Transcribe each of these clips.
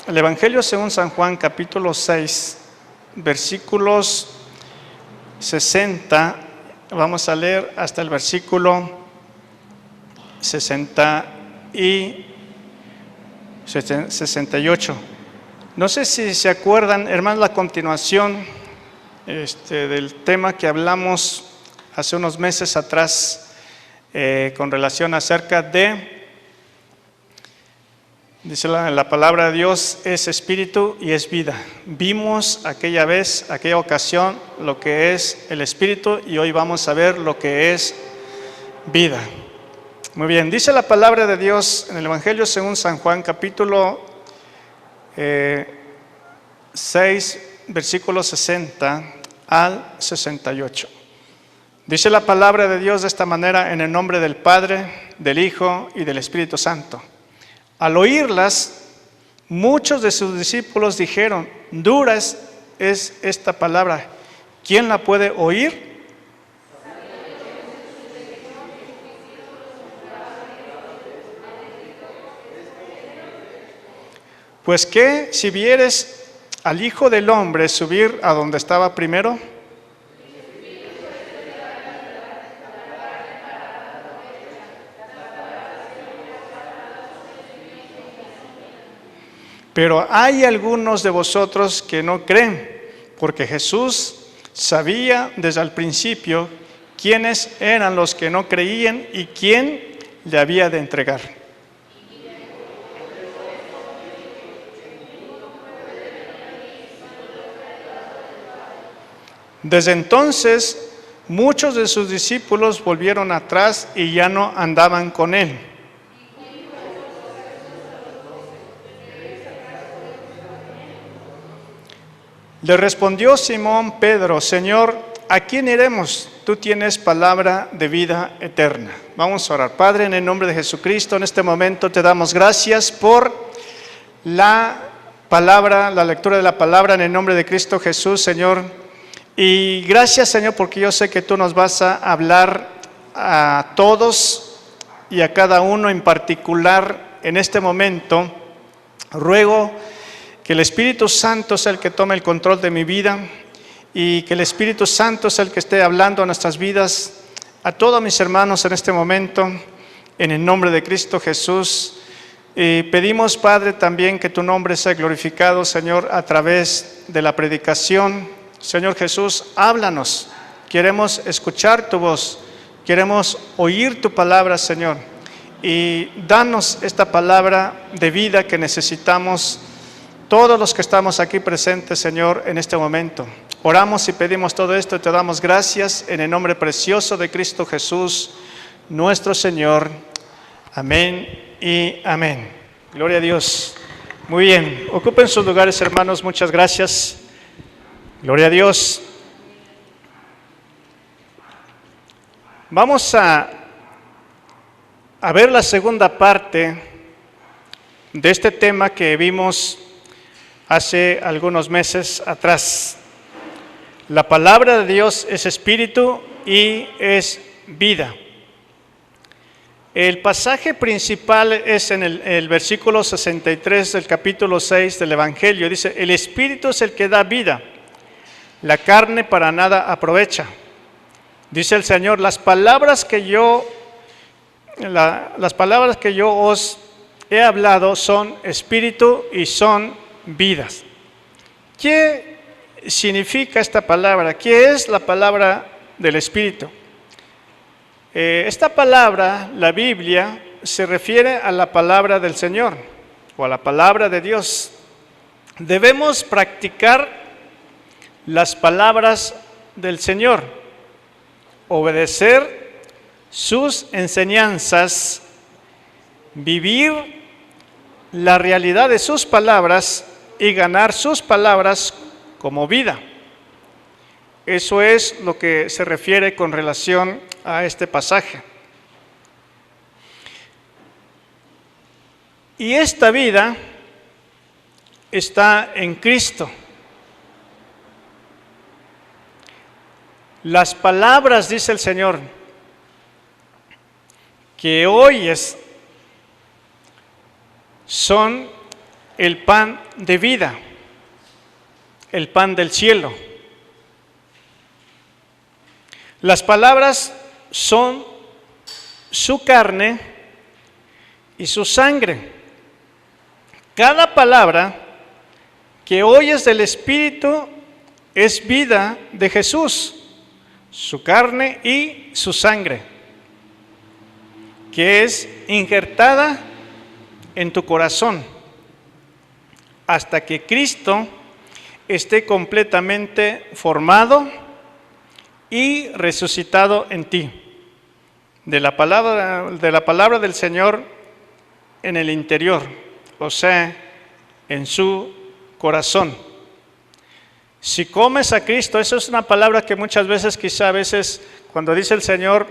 el Evangelio según San Juan, capítulo 6, versículos 60, vamos a leer hasta el versículo 68. No sé si se acuerdan, hermanos, la continuación del tema que hablamos hace unos meses atrás con relación acerca de, dice la palabra de Dios, es espíritu y es vida. Vimos aquella ocasión, lo que es el espíritu, y hoy vamos a ver lo que es vida. Muy bien, dice la palabra de Dios en el Evangelio según San Juan, capítulo 6, versículos 60 al 68. Dice la palabra de Dios de esta manera: en el nombre del Padre, del Hijo y del Espíritu Santo. Al oírlas, muchos de sus discípulos dijeron: dura es esta palabra, ¿quién la puede oír? Pues que si vieres al Hijo del Hombre subir a donde estaba primero, pero hay algunos de vosotros que no creen, porque Jesús sabía desde el principio quiénes eran los que no creían y quién le había de entregar. Desde entonces, muchos de sus discípulos volvieron atrás y ya no andaban con él. Le respondió Simón Pedro: Señor, ¿a quién iremos? Tú tienes palabra de vida eterna. Vamos a orar. Padre, en el nombre de Jesucristo, en este momento te damos gracias por la palabra, la lectura de la palabra en el nombre de Cristo Jesús, Señor. Y gracias, Señor, porque yo sé que tú nos vas a hablar a todos y a cada uno en particular en este momento. Ruego que el Espíritu Santo sea el que tome el control de mi vida y que el Espíritu Santo sea el que esté hablando a nuestras vidas, a todos mis hermanos en este momento, en el nombre de Cristo Jesús. Y pedimos, Padre, también que tu nombre sea glorificado, Señor, a través de la predicación. Señor Jesús, háblanos. Queremos escuchar tu voz, queremos oír tu palabra, Señor, y danos esta palabra de vida que necesitamos todos los que estamos aquí presentes, Señor, en este momento. Oramos y pedimos todo esto y te damos gracias en el nombre precioso de Cristo Jesús, nuestro Señor. Amén y amén. Gloria a Dios. Muy bien, ocupen sus lugares, hermanos, muchas gracias. Gloria a Dios. Vamos a ver la segunda parte de este tema que vimos hace algunos meses atrás. La palabra de Dios es espíritu y es vida. El pasaje principal es en el versículo 63 del capítulo 6 del Evangelio. Dice: el espíritu es el que da vida, la carne para nada aprovecha. Dice el Señor: las palabras que yo os he hablado son espíritu y son vidas. ¿Qué significa esta palabra? ¿Qué es la palabra del espíritu? Esta palabra, la Biblia, se refiere a la palabra del Señor o a la palabra de Dios. Debemos practicar las palabras del Señor, obedecer sus enseñanzas, vivir la realidad de sus palabras y ganar sus palabras como vida. Eso es lo que se refiere con relación a este pasaje. Y esta vida está en Cristo. Las palabras, dice el Señor, que oyes son el pan de vida, el pan del cielo. Las palabras son su carne y su sangre. Cada palabra que oyes del Espíritu es vida de Jesús, su carne y su sangre, que es injertada en tu corazón hasta que Cristo esté completamente formado y resucitado en ti. De la palabra del Señor en el interior, o sea, en su corazón. Si comes a Cristo, eso es una palabra que muchas veces, quizá a veces, cuando dice el Señor,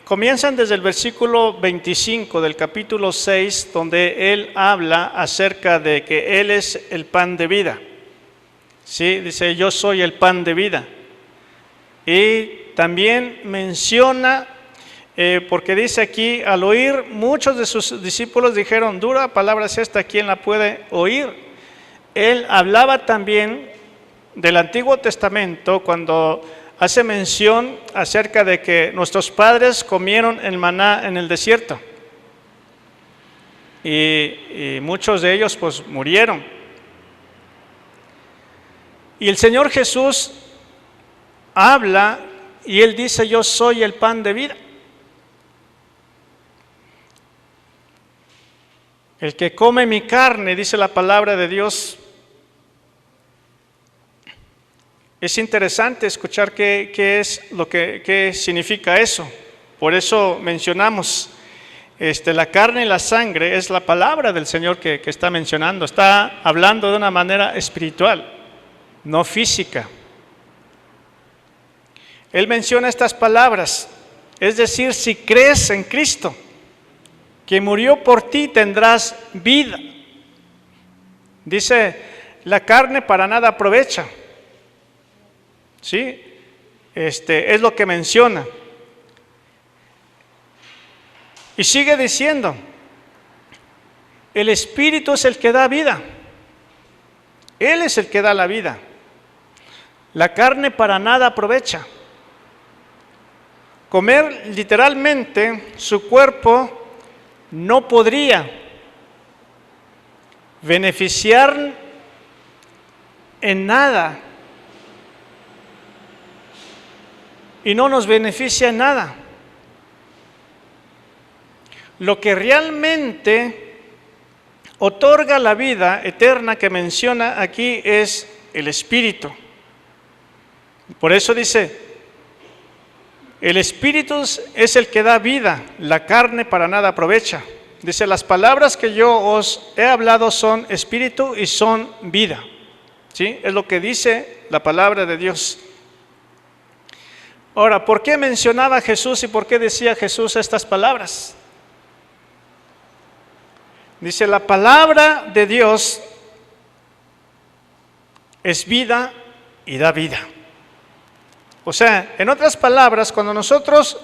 comienzan desde el versículo 25 del capítulo 6, donde Él habla acerca de que Él es el pan de vida. Sí, dice, yo soy el pan de vida. Y también menciona, porque dice aquí, al oír, muchos de sus discípulos dijeron, dura palabra es esta, ¿quién la puede oír? Él hablaba también del Antiguo Testamento cuando hace mención acerca de que nuestros padres comieron el maná en el desierto. Y muchos de ellos pues murieron. Y el Señor Jesús habla y Él dice, yo soy el pan de vida. El que come mi carne, dice la palabra de Dios. Es interesante escuchar qué significa eso. Por eso mencionamos, la carne y la sangre es la palabra del Señor que está mencionando. Está hablando de una manera espiritual, no física. Él menciona estas palabras, es decir, si crees en Cristo, que murió por ti, tendrás vida. Dice, la carne para nada aprovecha. ¿Sí? Es lo que menciona. Y sigue diciendo, el Espíritu es el que da vida. Él es el que da la vida. La carne para nada aprovecha. Comer literalmente su cuerpo no podría beneficiar en nada y no nos beneficia en nada. Lo que realmente otorga la vida eterna que menciona aquí es el Espíritu. Por eso dice, el Espíritu es el que da vida, la carne para nada aprovecha. Dice, las palabras que yo os he hablado son espíritu y son vida. ¿Sí? Es lo que dice la palabra de Dios. Ahora, ¿por qué mencionaba Jesús y por qué decía Jesús estas palabras? Dice, la palabra de Dios es vida y da vida. O sea, en otras palabras, cuando nosotros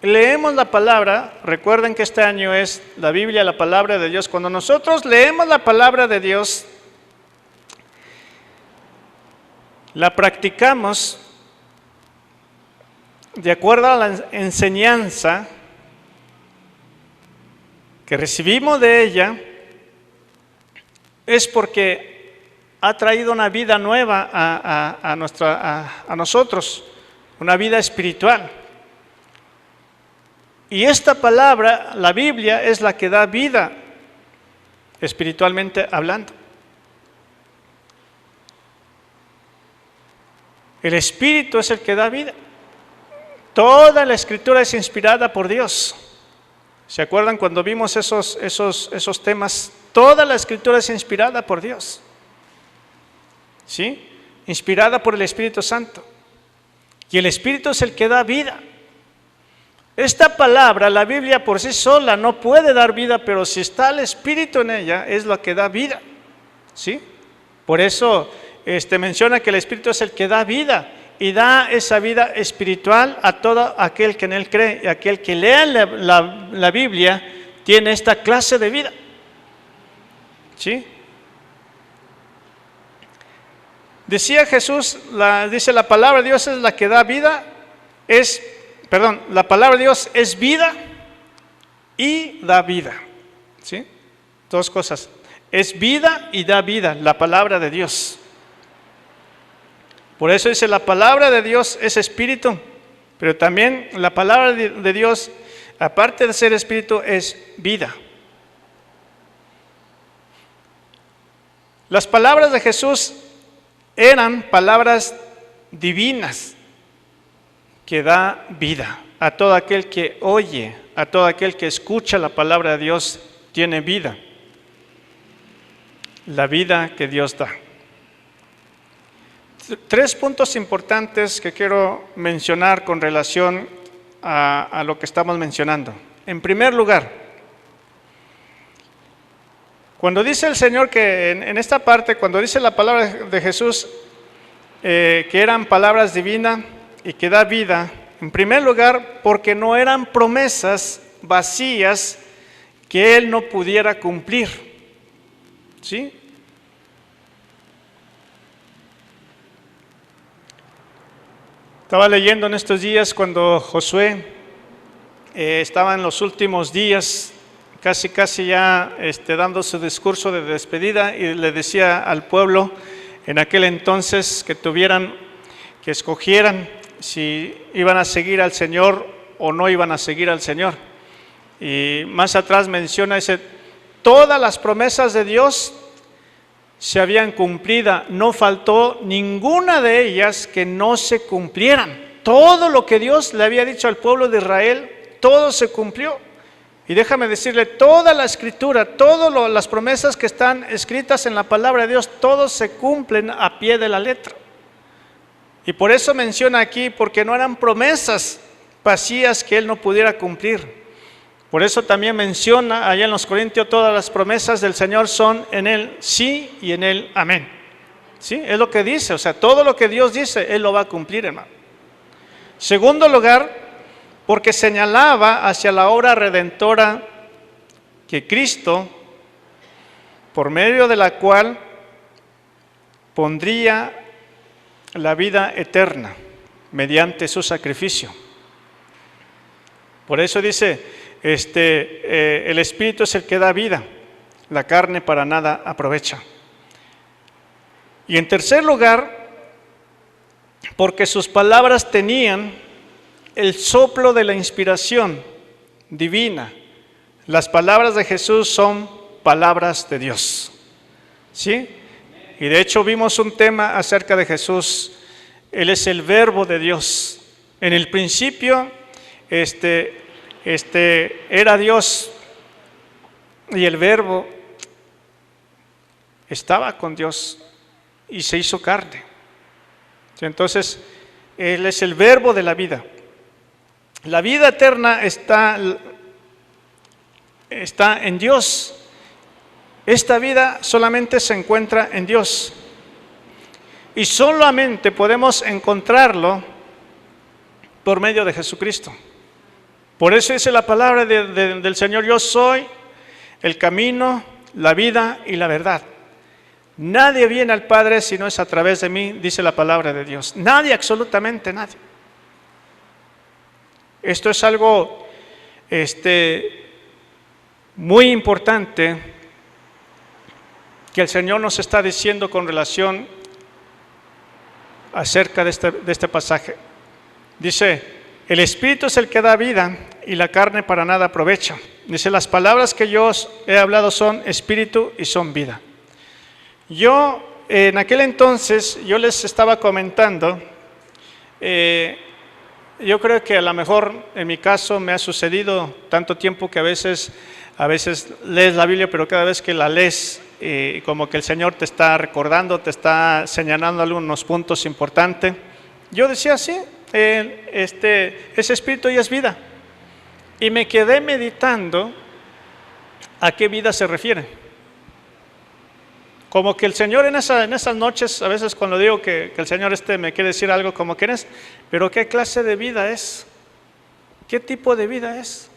leemos la palabra, recuerden que este año es la Biblia, la palabra de Dios. Cuando nosotros leemos la palabra de Dios, la practicamos de acuerdo a la enseñanza que recibimos de ella, es porque ha traído una vida nueva a nosotros, una vida espiritual. Y esta palabra, la Biblia, es la que da vida espiritualmente hablando. El Espíritu es el que da vida. Toda la Escritura es inspirada por Dios. ¿Se acuerdan cuando vimos esos temas? Toda la Escritura es inspirada por Dios. ¿Sí? Inspirada por el Espíritu Santo. Y el Espíritu es el que da vida. Esta palabra, la Biblia por sí sola no puede dar vida, pero si está el Espíritu en ella, es lo que da vida. ¿Sí? Por eso menciona que el Espíritu es el que da vida y da esa vida espiritual a todo aquel que en él cree. Y aquel que lea la Biblia tiene esta clase de vida. ¿Sí? Decía Jesús, dice la palabra de Dios es la que da vida, la palabra de Dios es vida y da vida. ¿Sí? Dos cosas. Es vida y da vida, la palabra de Dios. Por eso dice, la palabra de Dios es espíritu, pero también la palabra de Dios, aparte de ser espíritu, es vida. Las palabras de Jesús eran palabras divinas que da vida. A todo aquel que oye, a todo aquel que escucha la palabra de Dios, tiene vida. La vida que Dios da. 3 puntos importantes que quiero mencionar con relación a lo que estamos mencionando. En primer lugar, cuando dice el Señor que en esta parte, cuando dice la palabra de Jesús, que eran palabras divinas y que da vida, en primer lugar, porque no eran promesas vacías que Él no pudiera cumplir. ¿Sí? Estaba leyendo en estos días cuando Josué estaba en los últimos días, casi ya dando su discurso de despedida, y le decía al pueblo en aquel entonces que escogieran si iban a seguir al Señor o no iban a seguir al Señor. Y más atrás menciona, dice, todas las promesas de Dios se habían cumplido, no faltó ninguna de ellas que no se cumplieran. Todo lo que Dios le había dicho al pueblo de Israel, todo se cumplió. Y déjame decirle, toda la escritura, todas las promesas que están escritas en la palabra de Dios, todos se cumplen a pie de la letra. Y por eso menciona aquí, porque no eran promesas vacías que Él no pudiera cumplir. Por eso también menciona allá en los Corintios, todas las promesas del Señor son en Él sí y en Él amén. ¿Sí? Es lo que dice, o sea, todo lo que Dios dice, Él lo va a cumplir, hermano. Segundo lugar, porque señalaba hacia la obra redentora que Cristo, por medio de la cual pondría la vida eterna mediante su sacrificio. Por eso dice, el Espíritu es el que da vida, la carne para nada aprovecha. Y en tercer lugar, porque sus palabras tenían el soplo de la inspiración divina. Las palabras de Jesús son palabras de Dios. ¿Sí? Y de hecho vimos un tema acerca de Jesús. Él es el verbo de Dios. En el principio, era Dios, y el verbo estaba con Dios y se hizo carne. Entonces, Él es el verbo de la vida. La vida eterna está en Dios. Esta vida solamente se encuentra en Dios. Y solamente podemos encontrarlo por medio de Jesucristo. Por eso dice la palabra del Señor, yo soy el camino, la vida y la verdad. Nadie viene al Padre si no es a través de mí, dice la palabra de Dios. Nadie, absolutamente nadie. Esto es algo muy importante que el Señor nos está diciendo con relación acerca de este pasaje. Dice, el Espíritu es el que da vida y la carne para nada aprovecha. Dice, las palabras que yo os he hablado son espíritu y son vida. Yo, en aquel entonces, yo les estaba comentando, yo creo que a lo mejor en mi caso me ha sucedido tanto tiempo que a veces lees la Biblia, pero cada vez que la lees, como que el Señor te está recordando, te está señalando algunos puntos importantes. Yo decía, sí, ese espíritu ya es vida. Y me quedé meditando a qué vida se refiere. Como que el Señor en esas noches, a veces cuando digo que el Señor me quiere decir algo, como que pero ¿qué clase de vida es? ¿Qué tipo de vida es?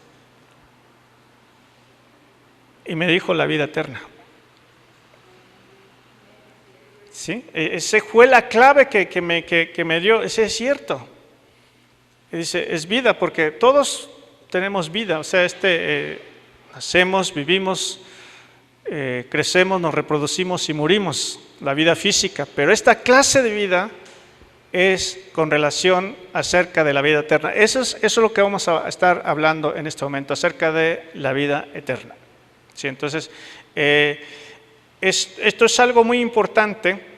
Y me dijo la vida eterna. ¿sí? Esa fue la clave que me dio, ese es cierto. Dice, es vida, porque todos tenemos vida, o sea, nacemos, vivimos, crecemos, nos reproducimos y morimos, la vida física, pero esta clase de vida es con relación acerca de la vida eterna. Eso es lo que vamos a estar hablando en este momento, acerca de la vida eterna. ¿Sí? Entonces, esto es algo muy importante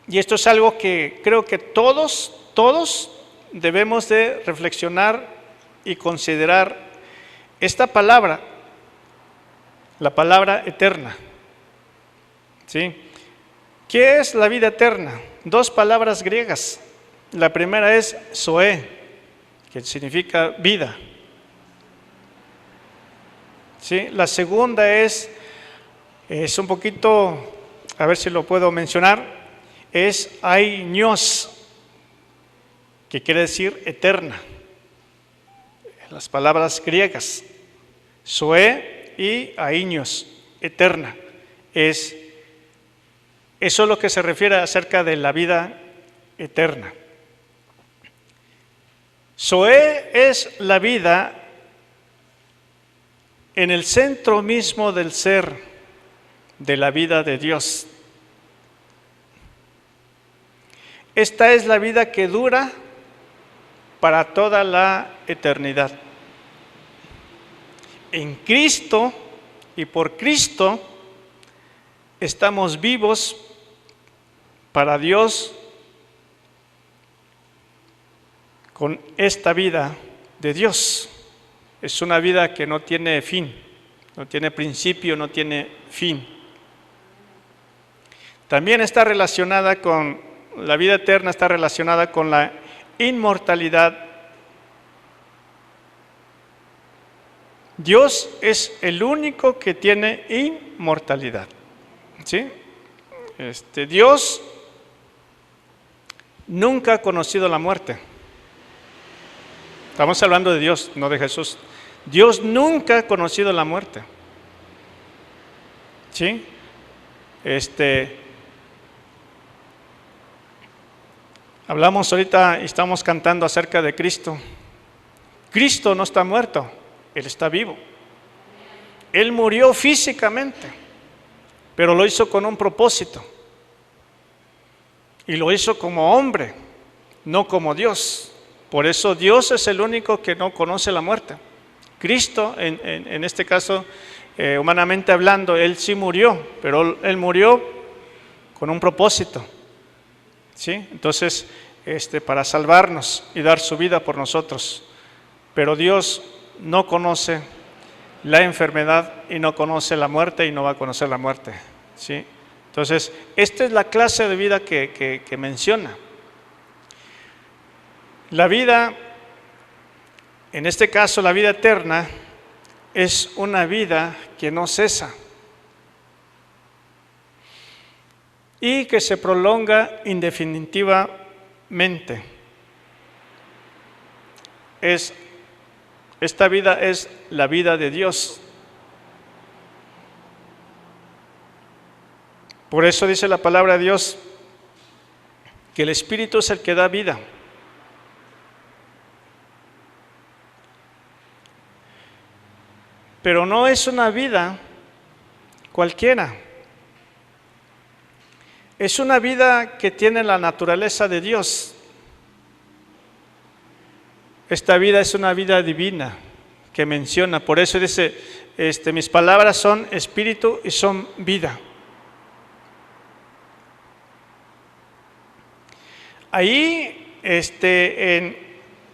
y esto es algo que creo que todos debemos de reflexionar y considerar esta palabra, la palabra eterna. ¿Sí? ¿Qué es la vida eterna? Dos palabras griegas. La primera es zoe, que significa vida. ¿Sí? La segunda es un poquito, a ver si lo puedo mencionar, es aiños, que quiere decir eterna. Las palabras griegas, zoe y aiños, eterna. Eso es lo que se refiere acerca de la vida eterna. Zoe es la vida en el centro mismo del ser, de la vida de Dios. Esta es la vida que dura para toda la eternidad. En Cristo y por Cristo estamos vivos para Dios con esta vida de Dios. Es una vida que no tiene fin, no tiene principio, no tiene fin. También está relacionada con la vida eterna, está relacionada con la inmortalidad. Dios es el único que tiene inmortalidad. ¿Sí? Dios nunca ha conocido la muerte. Estamos hablando de Dios, no de Jesús. Dios nunca ha conocido la muerte. ¿Sí? Hablamos ahorita y estamos cantando acerca de Cristo. Cristo no está muerto, Él está vivo. Él murió físicamente, pero lo hizo con un propósito. Y lo hizo como hombre, no como Dios. Por eso Dios es el único que no conoce la muerte. Cristo, en este caso, humanamente hablando, Él sí murió, pero Él murió con un propósito. ¿Sí? Entonces, para salvarnos y dar su vida por nosotros. Pero Dios no conoce la enfermedad y no conoce la muerte y no va a conocer la muerte. ¿Sí? Entonces, esta es la clase de vida que menciona. La vida, en este caso la vida eterna, es una vida que no cesa y que se prolonga indefinitivamente. Esta vida es la vida de Dios. Por eso dice la palabra de Dios que el Espíritu es el que da vida. Pero no es una vida cualquiera. Es una vida que tiene la naturaleza de Dios. Esta vida es una vida divina que menciona. Por eso dice, mis palabras son espíritu y son vida. Ahí,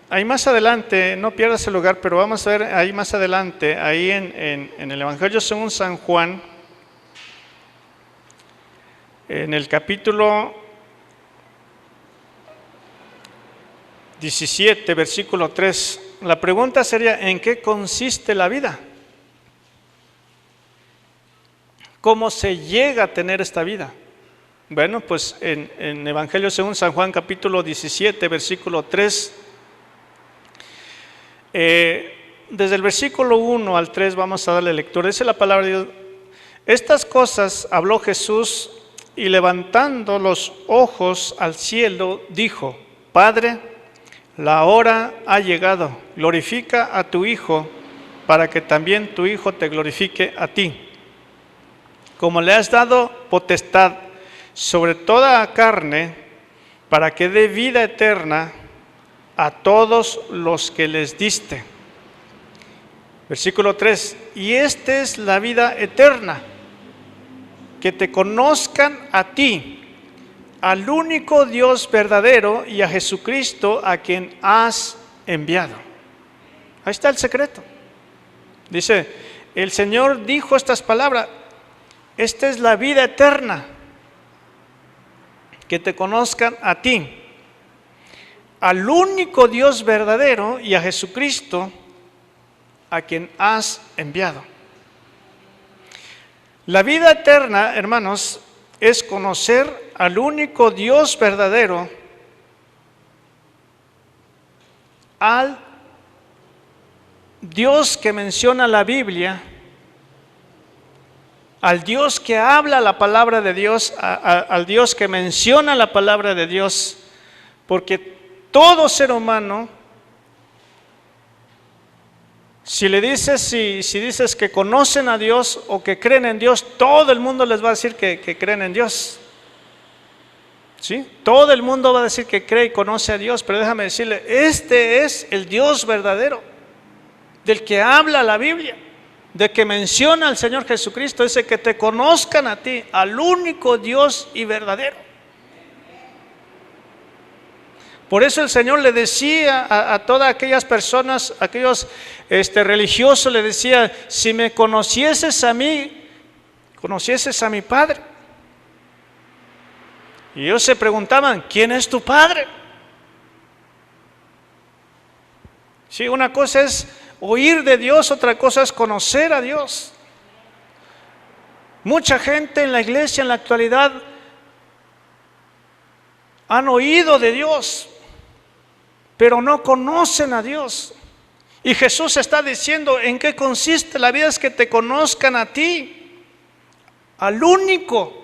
ahí más adelante, no pierdas el lugar, pero vamos a ver ahí más adelante, ahí en el Evangelio según San Juan, en el capítulo 17, versículo 3, la pregunta sería, ¿en qué consiste la vida? ¿Cómo se llega a tener esta vida? Bueno, pues en Evangelio según San Juan, capítulo 17, versículo 3, desde el versículo 1 al 3 vamos a darle lectura. Dice la palabra de Dios: estas cosas habló Jesús y levantando los ojos al cielo, dijo: Padre, la hora ha llegado, glorifica a tu Hijo, para que también tu Hijo te glorifique a ti. Como le has dado potestad sobre toda carne, para que dé vida eterna a todos los que les diste. Versículo 3, y esta es la vida eterna, que te conozcan a ti, al único Dios verdadero, y a Jesucristo, a quien has enviado. Ahí está el secreto. Dice, el Señor dijo estas palabras: esta es la vida eterna, que te conozcan a ti, al único Dios verdadero, y a Jesucristo, a quien has enviado. La vida eterna, hermanos, es conocer al único Dios verdadero, al Dios que menciona la Biblia, al Dios que habla la palabra de Dios, al Dios que menciona la palabra de Dios, porque todo ser humano, si dices que conocen a Dios o que creen en Dios, todo el mundo les va a decir que creen en Dios. ¿Sí? Todo el mundo va a decir que cree y conoce a Dios, pero déjame decirle, este es el Dios verdadero, del que habla la Biblia, de que menciona al Señor Jesucristo, dice que te conozcan a ti, al único Dios y verdadero. Por eso el Señor le decía a todas aquellas personas, aquellos religiosos, le decía: si me conocieses a mí, conocieses a mi Padre. Y ellos se preguntaban: ¿quién es tu Padre? Sí, una cosa es oír de Dios, otra cosa es conocer a Dios. Mucha gente en la iglesia en la actualidad han oído de Dios, pero no conocen a Dios. Y Jesús está diciendo: ¿en qué consiste la vida? Es que te conozcan a ti, al único.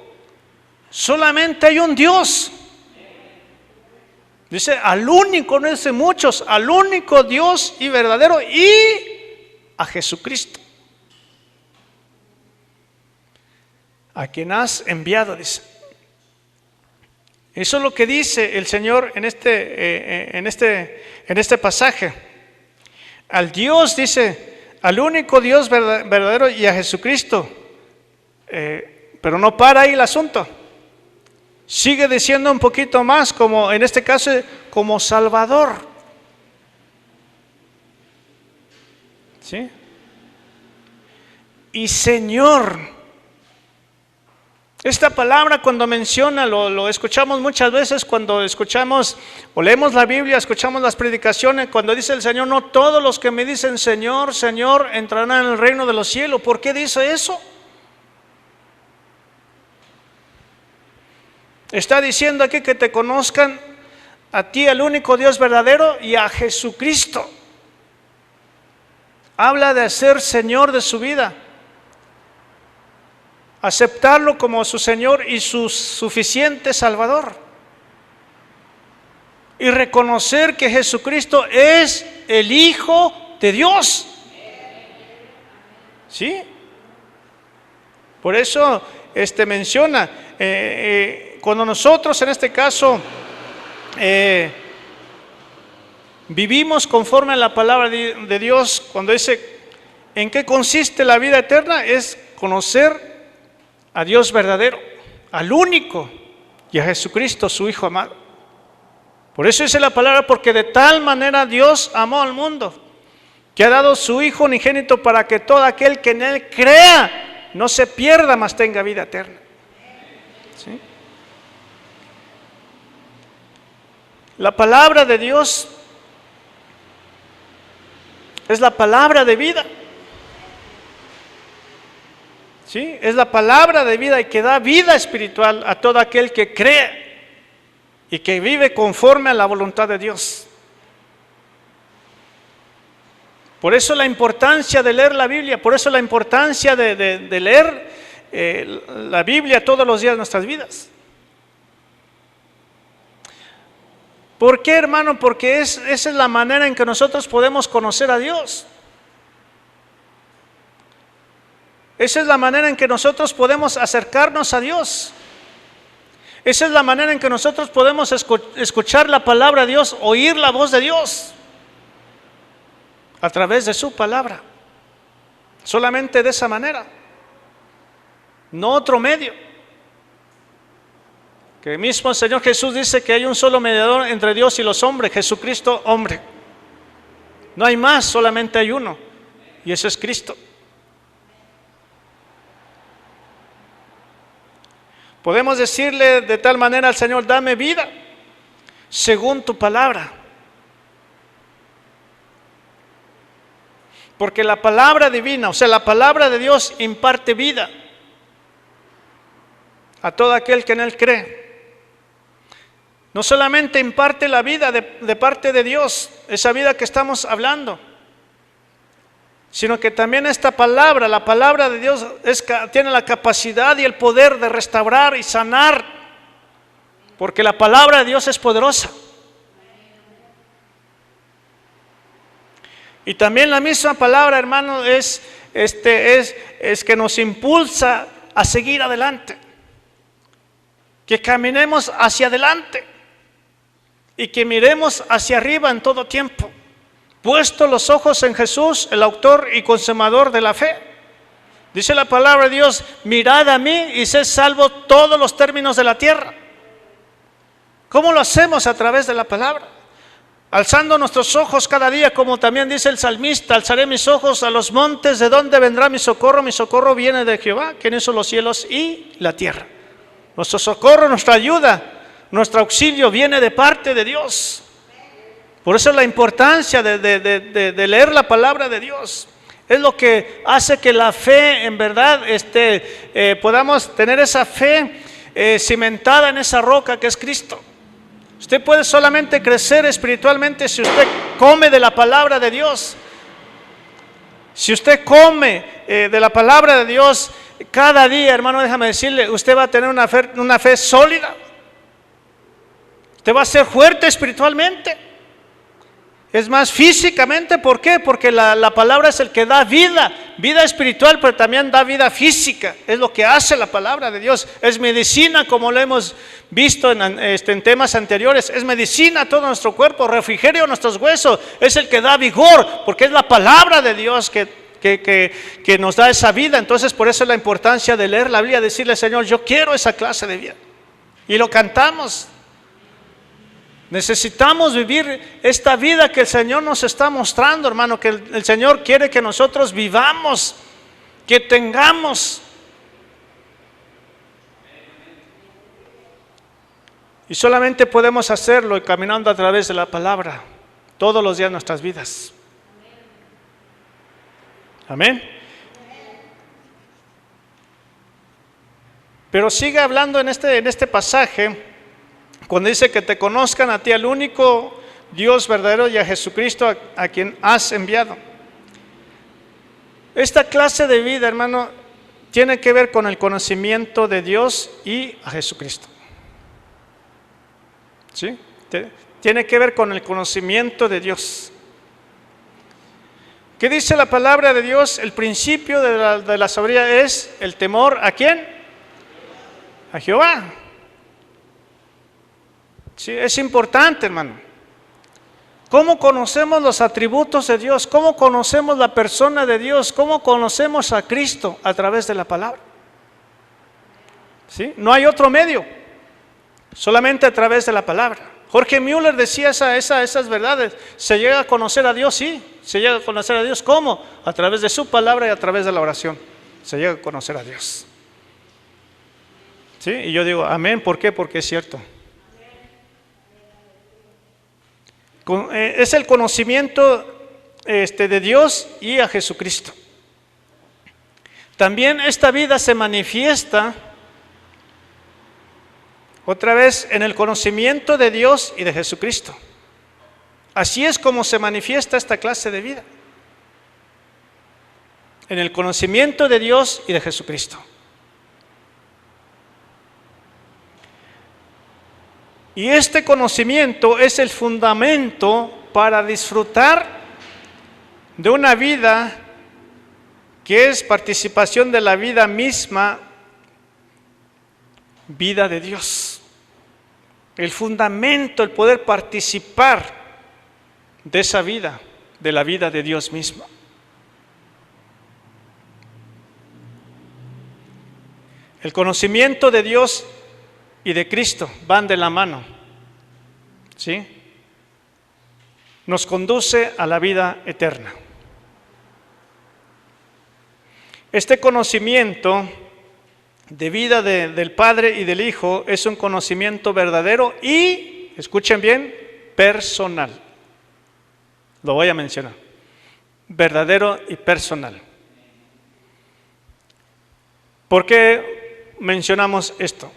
Solamente hay un Dios. Dice al único, no dice muchos, al único Dios y verdadero, y a Jesucristo, a quien has enviado, dice. Eso es lo que dice el Señor en este pasaje. Al Dios, dice, al único Dios verdadero y a Jesucristo. Pero no para ahí el asunto. Sigue diciendo un poquito más, como en este caso, como Salvador. ¿Sí? Y Señor. Esta palabra, cuando menciona, lo escuchamos muchas veces cuando escuchamos o leemos la Biblia, escuchamos las predicaciones, cuando dice el Señor: no todos los que me dicen Señor, Señor entrarán en el reino de los cielos. ¿Por qué dice eso? Está diciendo aquí que te conozcan a ti, al único Dios verdadero, y a Jesucristo. Habla de ser Señor de su vida, aceptarlo como su Señor y su suficiente Salvador, y reconocer que Jesucristo es el Hijo de Dios. ¿Sí? Por eso menciona, cuando nosotros en este caso vivimos conforme a la palabra de Dios, cuando dice en qué consiste la vida eterna, es conocer a Dios verdadero, al único, y a Jesucristo, su Hijo amado. Por eso dice la palabra: porque de tal manera Dios amó al mundo, que ha dado su Hijo unigénito, para que todo aquel que en Él crea no se pierda, mas tenga vida eterna. ¿Sí? La palabra de Dios es la palabra de vida. ¿Sí? Es la palabra de vida y que da vida espiritual a todo aquel que cree y que vive conforme a la voluntad de Dios. Por eso la importancia de leer la Biblia, por eso la importancia de leer la Biblia todos los días de nuestras vidas. ¿Por qué, hermano? Porque esa es la manera en que nosotros podemos conocer a Dios. Esa es la manera en que nosotros podemos acercarnos a Dios. Esa es la manera en que nosotros podemos escuchar la palabra de Dios, oír la voz de Dios a través de su palabra. Solamente de esa manera, no otro medio. Que el mismo Señor Jesús dice que hay un solo mediador entre Dios y los hombres, Jesucristo hombre. No hay más, solamente hay uno, y ese es Cristo. Podemos decirle de tal manera al Señor: dame vida según tu palabra. Porque la palabra divina, o sea, la palabra de Dios imparte vida a todo aquel que en Él cree. No solamente imparte la vida de parte de Dios, esa vida que estamos hablando, sino que también esta palabra, la palabra de Dios, tiene la capacidad y el poder de restaurar y sanar, porque la palabra de Dios es poderosa. Y también la misma palabra, hermano, es que nos impulsa a seguir adelante, que caminemos hacia adelante y que miremos hacia arriba en todo tiempo, puesto los ojos en Jesús, el autor y consumador de la fe. Dice la palabra de Dios: mirad a mí y sed salvo todos los términos de la tierra. ¿Cómo lo hacemos? A través de la palabra, alzando nuestros ojos cada día, como también dice el salmista: alzaré mis ojos a los montes, ¿de dónde vendrá mi socorro viene de Jehová, quien hizo los cielos y la tierra. Nuestro socorro, nuestra ayuda, nuestro auxilio viene de parte de Dios. Por eso la importancia de leer la palabra de Dios es lo que hace que la fe, en verdad, podamos tener esa fe cimentada en esa roca que es Cristo. Usted puede solamente crecer espiritualmente si usted come de la palabra de Dios. Si usted come de la palabra de Dios cada día, hermano, déjame decirle, usted va a tener una fe sólida. Usted va a ser fuerte espiritualmente. Es más, físicamente. ¿Por qué? Porque la palabra es el que da vida espiritual, pero también da vida física. Es lo que hace la palabra de Dios. Es medicina, como lo hemos visto en temas anteriores. Es medicina a todo nuestro cuerpo, refrigerio a nuestros huesos. Es el que da vigor, porque es la palabra de Dios que nos da esa vida. Entonces, por eso es la importancia de leer la Biblia, decirle: Señor, yo quiero esa clase de vida. Y lo cantamos. Necesitamos vivir esta vida que el Señor nos está mostrando, hermano, que el Señor quiere que nosotros vivamos, que tengamos. Y solamente podemos hacerlo caminando a través de la palabra todos los días de nuestras vidas. Amén. Pero sigue hablando en este pasaje, cuando dice que te conozcan a ti, al único Dios verdadero, y a Jesucristo a quien has enviado. Esta clase de vida, hermano, tiene que ver con el conocimiento de Dios y a Jesucristo. ¿Sí? Tiene que ver con el conocimiento de Dios. ¿Qué dice la palabra de Dios? El principio de la sabiduría es el temor ¿a quién? A Jehová. Sí, es importante, hermano. ¿Cómo conocemos los atributos de Dios? ¿Cómo conocemos la persona de Dios? ¿Cómo conocemos a Cristo? A través de la palabra. ¿Sí? No hay otro medio, solamente a través de la palabra. Jorge Müller decía esas verdades. ¿Se llega a conocer a Dios? Sí, se llega a conocer a Dios. ¿Cómo? A través de su palabra y a través de la oración. Se llega a conocer a Dios. ¿Sí? Y yo digo, amén. ¿Por qué? Porque es cierto. Es el conocimiento de Dios y a Jesucristo. También esta vida se manifiesta otra vez en el conocimiento de Dios y de Jesucristo. Así es como se manifiesta esta clase de vida, en el conocimiento de Dios y de Jesucristo. Y este conocimiento es el fundamento para disfrutar de una vida que es participación de la vida misma, vida de Dios. El fundamento, el poder participar de esa vida, de la vida de Dios mismo. El conocimiento de Dios y de Cristo van de la mano, ¿sí? Nos conduce a la vida eterna. Este conocimiento de vida del Padre y del Hijo es un conocimiento verdadero y, escuchen bien, personal. Lo voy a mencionar. Verdadero y personal. ¿Por qué mencionamos esto?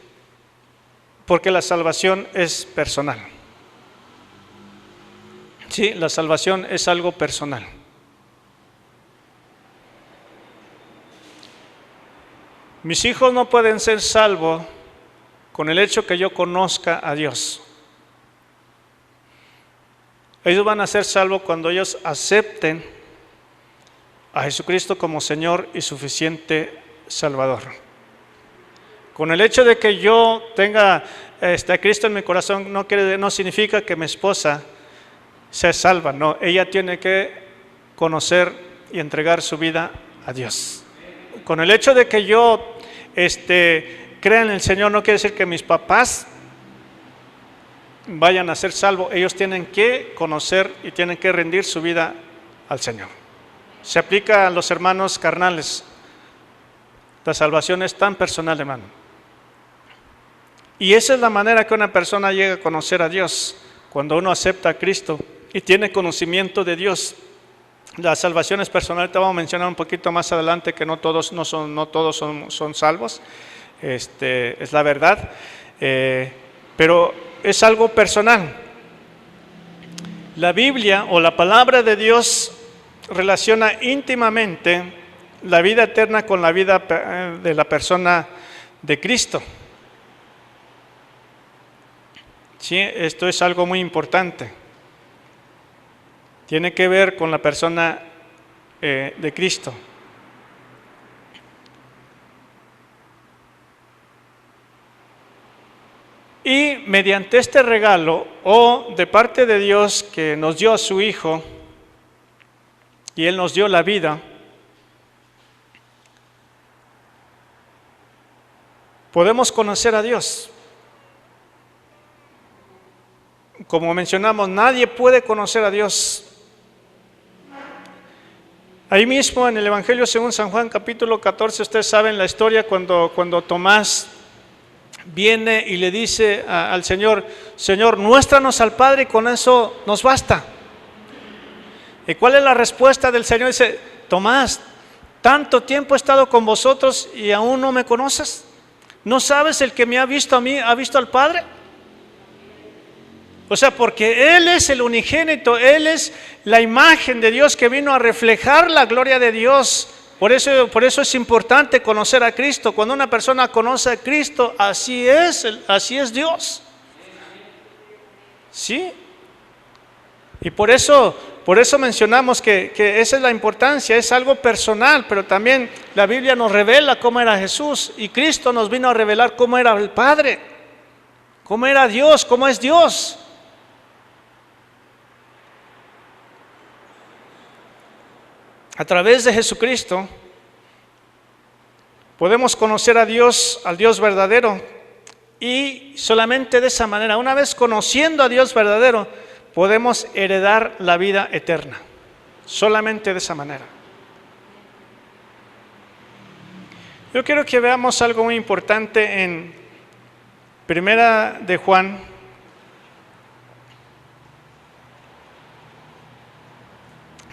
Porque la salvación es personal. Sí, la salvación es algo personal. Mis hijos no pueden ser salvos con el hecho que yo conozca a Dios. Ellos van a ser salvos cuando ellos acepten a Jesucristo como Señor y suficiente Salvador. Con el hecho de que yo tenga a Cristo en mi corazón no significa que mi esposa sea salva. No, ella tiene que conocer y entregar su vida a Dios. Con el hecho de que yo crea en el Señor no quiere decir que mis papás vayan a ser salvos. Ellos tienen que conocer y tienen que rendir su vida al Señor. Se aplica a los hermanos carnales. La salvación es tan personal, hermano. Y esa es la manera que una persona llega a conocer a Dios, cuando uno acepta a Cristo y tiene conocimiento de Dios. La salvación es personal. Te vamos a mencionar un poquito más adelante que no todos son salvos. Es la verdad. Pero es algo personal. La Biblia o la palabra de Dios relaciona íntimamente la vida eterna con la vida de la persona de Cristo. Sí, esto es algo muy importante. Tiene que ver con la persona de Cristo. Y mediante este regalo, o de parte de Dios que nos dio a su Hijo, y Él nos dio la vida, podemos conocer a Dios. Como mencionamos, nadie puede conocer a Dios. Ahí mismo en el Evangelio según San Juan capítulo 14, ustedes saben la historia cuando Tomás viene y le dice al Señor: Señor, muéstranos al Padre y con eso nos basta. ¿Y cuál es la respuesta del Señor? Dice: Tomás, tanto tiempo he estado con vosotros y aún no me conoces. ¿No sabes el que me ha visto a mí, ha visto al Padre? O sea, porque Él es el unigénito, Él es la imagen de Dios que vino a reflejar la gloria de Dios. Por eso es importante conocer a Cristo. Cuando una persona conoce a Cristo, así es Dios. ¿Sí? Y por eso mencionamos que esa es la importancia, es algo personal, pero también la Biblia nos revela cómo era Jesús y Cristo nos vino a revelar cómo era el Padre, cómo era Dios, cómo es Dios. A través de Jesucristo podemos conocer a Dios, al Dios verdadero, y solamente de esa manera, una vez conociendo a Dios verdadero, podemos heredar la vida eterna. Solamente de esa manera. Yo quiero que veamos algo muy importante en Primera de Juan.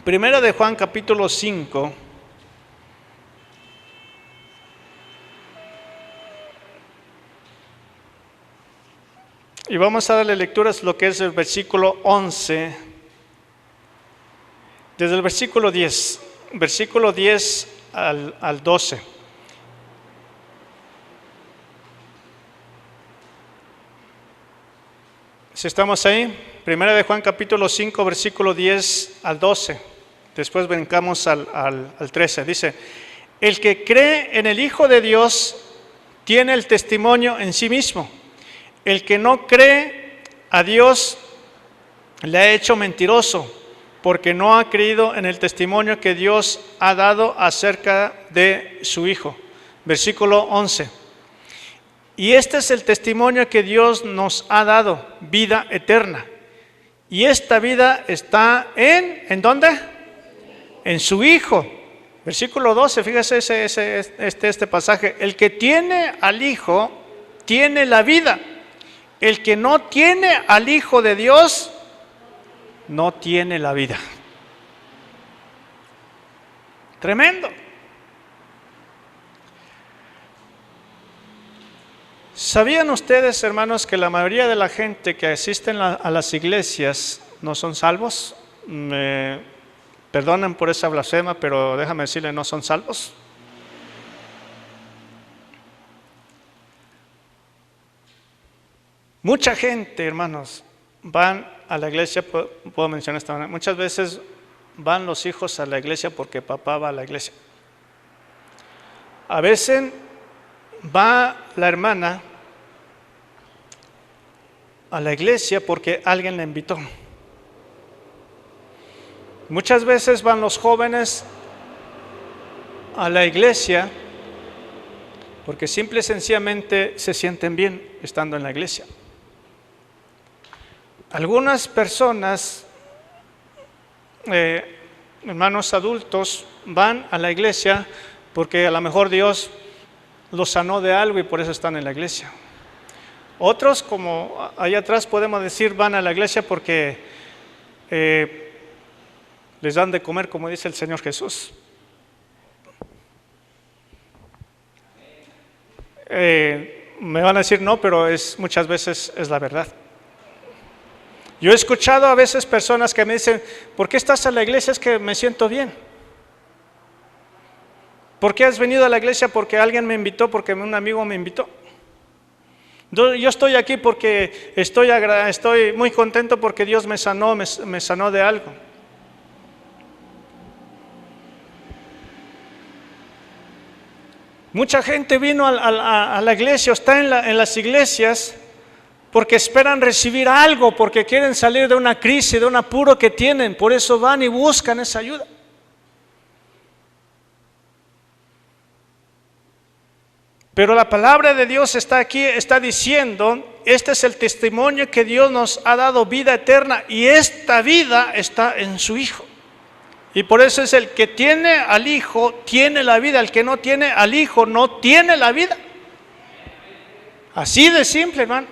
Primera de Juan capítulo 5. Y vamos a darle lecturas lo que es el versículo 11, desde el versículo 10 al 12. Si estamos ahí, Primera de Juan capítulo 5, versículo 10 al 12. Después brincamos al 13. Dice, el que cree en el Hijo de Dios tiene el testimonio en sí mismo. El que no cree a Dios le ha hecho mentiroso, porque no ha creído en el testimonio que Dios ha dado acerca de su Hijo. Versículo 11. Y este es el testimonio que Dios nos ha dado, vida eterna. Y esta vida está ¿en dónde? En su Hijo. Versículo 12, fíjese este pasaje. El que tiene al Hijo, tiene la vida. El que no tiene al Hijo de Dios, no tiene la vida. Tremendo. ¿Sabían ustedes, hermanos, que la mayoría de la gente que asisten a las iglesias no son salvos? Me perdonen por esa blasfema, pero déjame decirle, no son salvos. Mucha gente, hermanos, van a la iglesia, puedo mencionar esta manera, muchas veces van los hijos a la iglesia porque papá va a la iglesia. A veces va la hermana a la iglesia porque alguien la invitó. Muchas veces van los jóvenes a la iglesia porque simple y sencillamente se sienten bien estando en la iglesia. Algunas personas, hermanos adultos, van a la iglesia porque a lo mejor Dios los sanó de algo y por eso están en la iglesia. Otros, como allá atrás podemos decir, van a la iglesia porque les dan de comer, como dice el Señor Jesús. Me van a decir no, pero muchas veces es la verdad. Yo he escuchado a veces personas que me dicen, ¿por qué estás a la iglesia? Es que me siento bien. ¿Por qué has venido a la iglesia? Porque alguien me invitó, porque un amigo me invitó. Yo estoy aquí porque estoy muy contento porque Dios me sanó de algo. Mucha gente vino a la iglesia, o está en las iglesias porque esperan recibir algo, porque quieren salir de una crisis, de un apuro que tienen, por eso van y buscan esa ayuda. Pero la palabra de Dios está aquí, está diciendo, este es el testimonio que Dios nos ha dado, vida eterna, y esta vida está en su Hijo. Y por eso es el que tiene al Hijo, tiene la vida. El que no tiene al Hijo, no tiene la vida. Así de simple, hermano.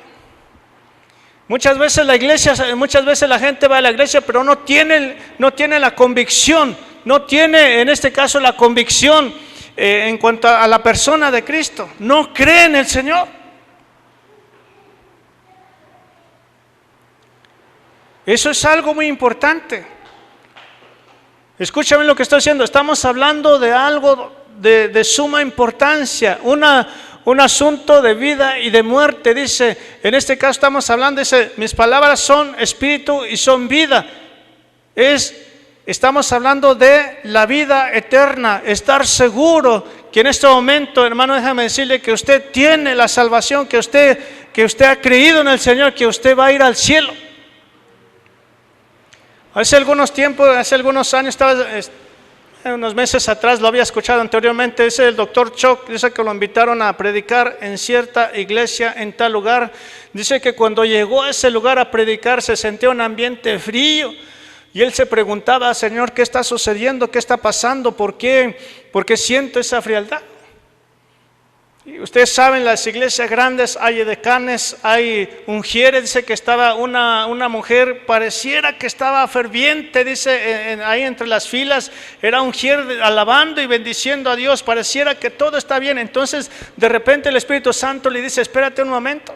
Muchas veces la gente va a la iglesia, pero no tiene la convicción, no tiene en este caso la convicción en cuanto a la persona de Cristo. No cree en el Señor. Eso es algo muy importante. Escúchame lo que estoy diciendo. Estamos hablando de algo de suma importancia, un asunto de vida y de muerte. Dice, en este caso estamos hablando, dice, mis palabras son espíritu y son vida. Estamos hablando de la vida eterna, estar seguro que en este momento, hermano, déjame decirle que usted tiene la salvación, que usted ha creído en el Señor, que usted va a ir al cielo. Hace algunos años, unos meses atrás, lo había escuchado anteriormente, dice el doctor Chuck, dice que lo invitaron a predicar en cierta iglesia en tal lugar. Dice que cuando llegó a ese lugar a predicar se sentía un ambiente frío y él se preguntaba, Señor, ¿qué está sucediendo? ¿Qué está pasando? ¿Por qué siento esa frialdad? Y ustedes saben, las iglesias grandes hay edecanes, hay ungieres. Dice que estaba una mujer, pareciera que estaba ferviente, dice, ahí entre las filas, era ungier alabando y bendiciendo a Dios, pareciera que todo está bien. Entonces de repente el Espíritu Santo le dice, espérate un momento,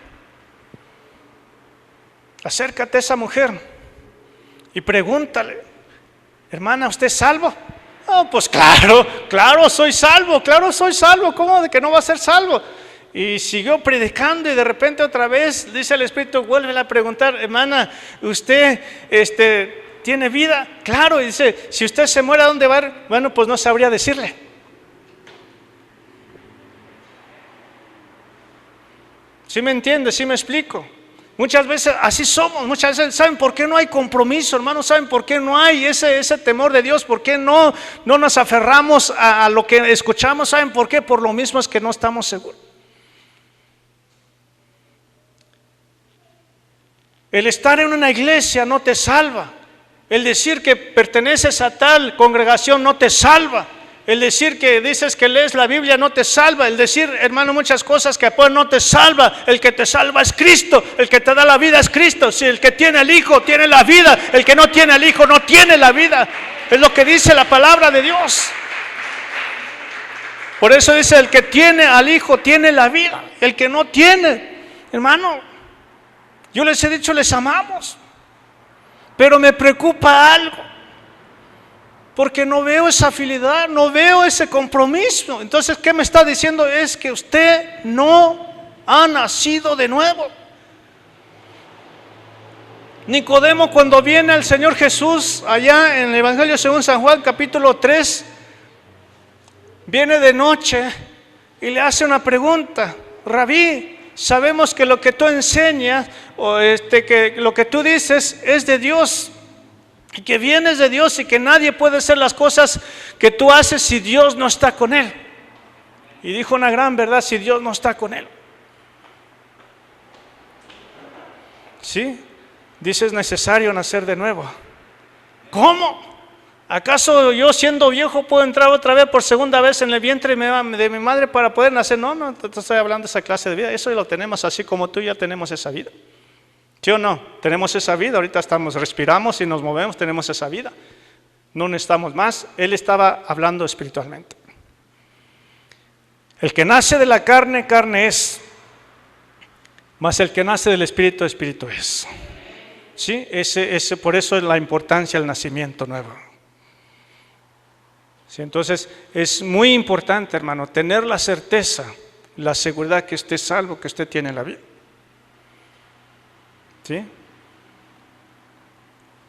acércate a esa mujer y pregúntale, hermana, ¿usted es salvo? Oh, pues claro soy salvo, ¿cómo de que no va a ser salvo? Y siguió predicando y de repente otra vez, dice el Espíritu, vuelve a preguntar, hermana, ¿usted tiene vida? Claro, y dice, si usted se muere, ¿a dónde va a ir? Bueno, pues no sabría decirle. ¿Sí me entiende? ¿Sí me explico? Muchas veces así somos, muchas veces, ¿saben por qué no hay compromiso, hermanos? ¿Saben por qué no hay ese temor de Dios? ¿Por qué no nos aferramos a lo que escuchamos? ¿Saben por qué? Por lo mismo es que no estamos seguros. El estar en una iglesia no te salva. El decir que perteneces a tal congregación no te salva. El decir que dices que lees la Biblia no te salva. El decir, hermano, muchas cosas que pues no te salva. El que te salva es Cristo. El que te da la vida es Cristo. Si el que tiene al Hijo tiene la vida, el que no tiene al Hijo no tiene la vida. Es lo que dice la palabra de Dios. Por eso dice, el que tiene al Hijo tiene la vida. El que no tiene, hermano, yo les he dicho, les amamos. Pero me preocupa algo. Porque no veo esa afinidad, no veo ese compromiso. Entonces, ¿qué me está diciendo? Es que usted no ha nacido de nuevo. Nicodemo, cuando viene al Señor Jesús, allá en el Evangelio según San Juan, capítulo 3, viene de noche y le hace una pregunta. Rabí, sabemos que lo que tú enseñas, o que lo que tú dices es de Dios, y que vienes de Dios y que nadie puede hacer las cosas que tú haces si Dios no está con él. Y dijo una gran verdad, si Dios no está con él. ¿Sí? Dice, es necesario nacer de nuevo. ¿Cómo? ¿Acaso yo siendo viejo puedo entrar otra vez por segunda vez en el vientre de mi madre para poder nacer? No, te estoy hablando de esa clase de vida. Eso lo tenemos así como tú y ya tenemos esa vida. ¿Sí o no? Tenemos esa vida, ahorita respiramos y nos movemos, tenemos esa vida. No necesitamos más. Él estaba hablando espiritualmente. El que nace de la carne, carne es. Mas el que nace del Espíritu, Espíritu es. ¿Sí? Por eso es la importancia del nacimiento nuevo. ¿Sí? Entonces, es muy importante, hermano, tener la certeza, la seguridad que usted es salvo, que usted tiene la vida. ¿Sí?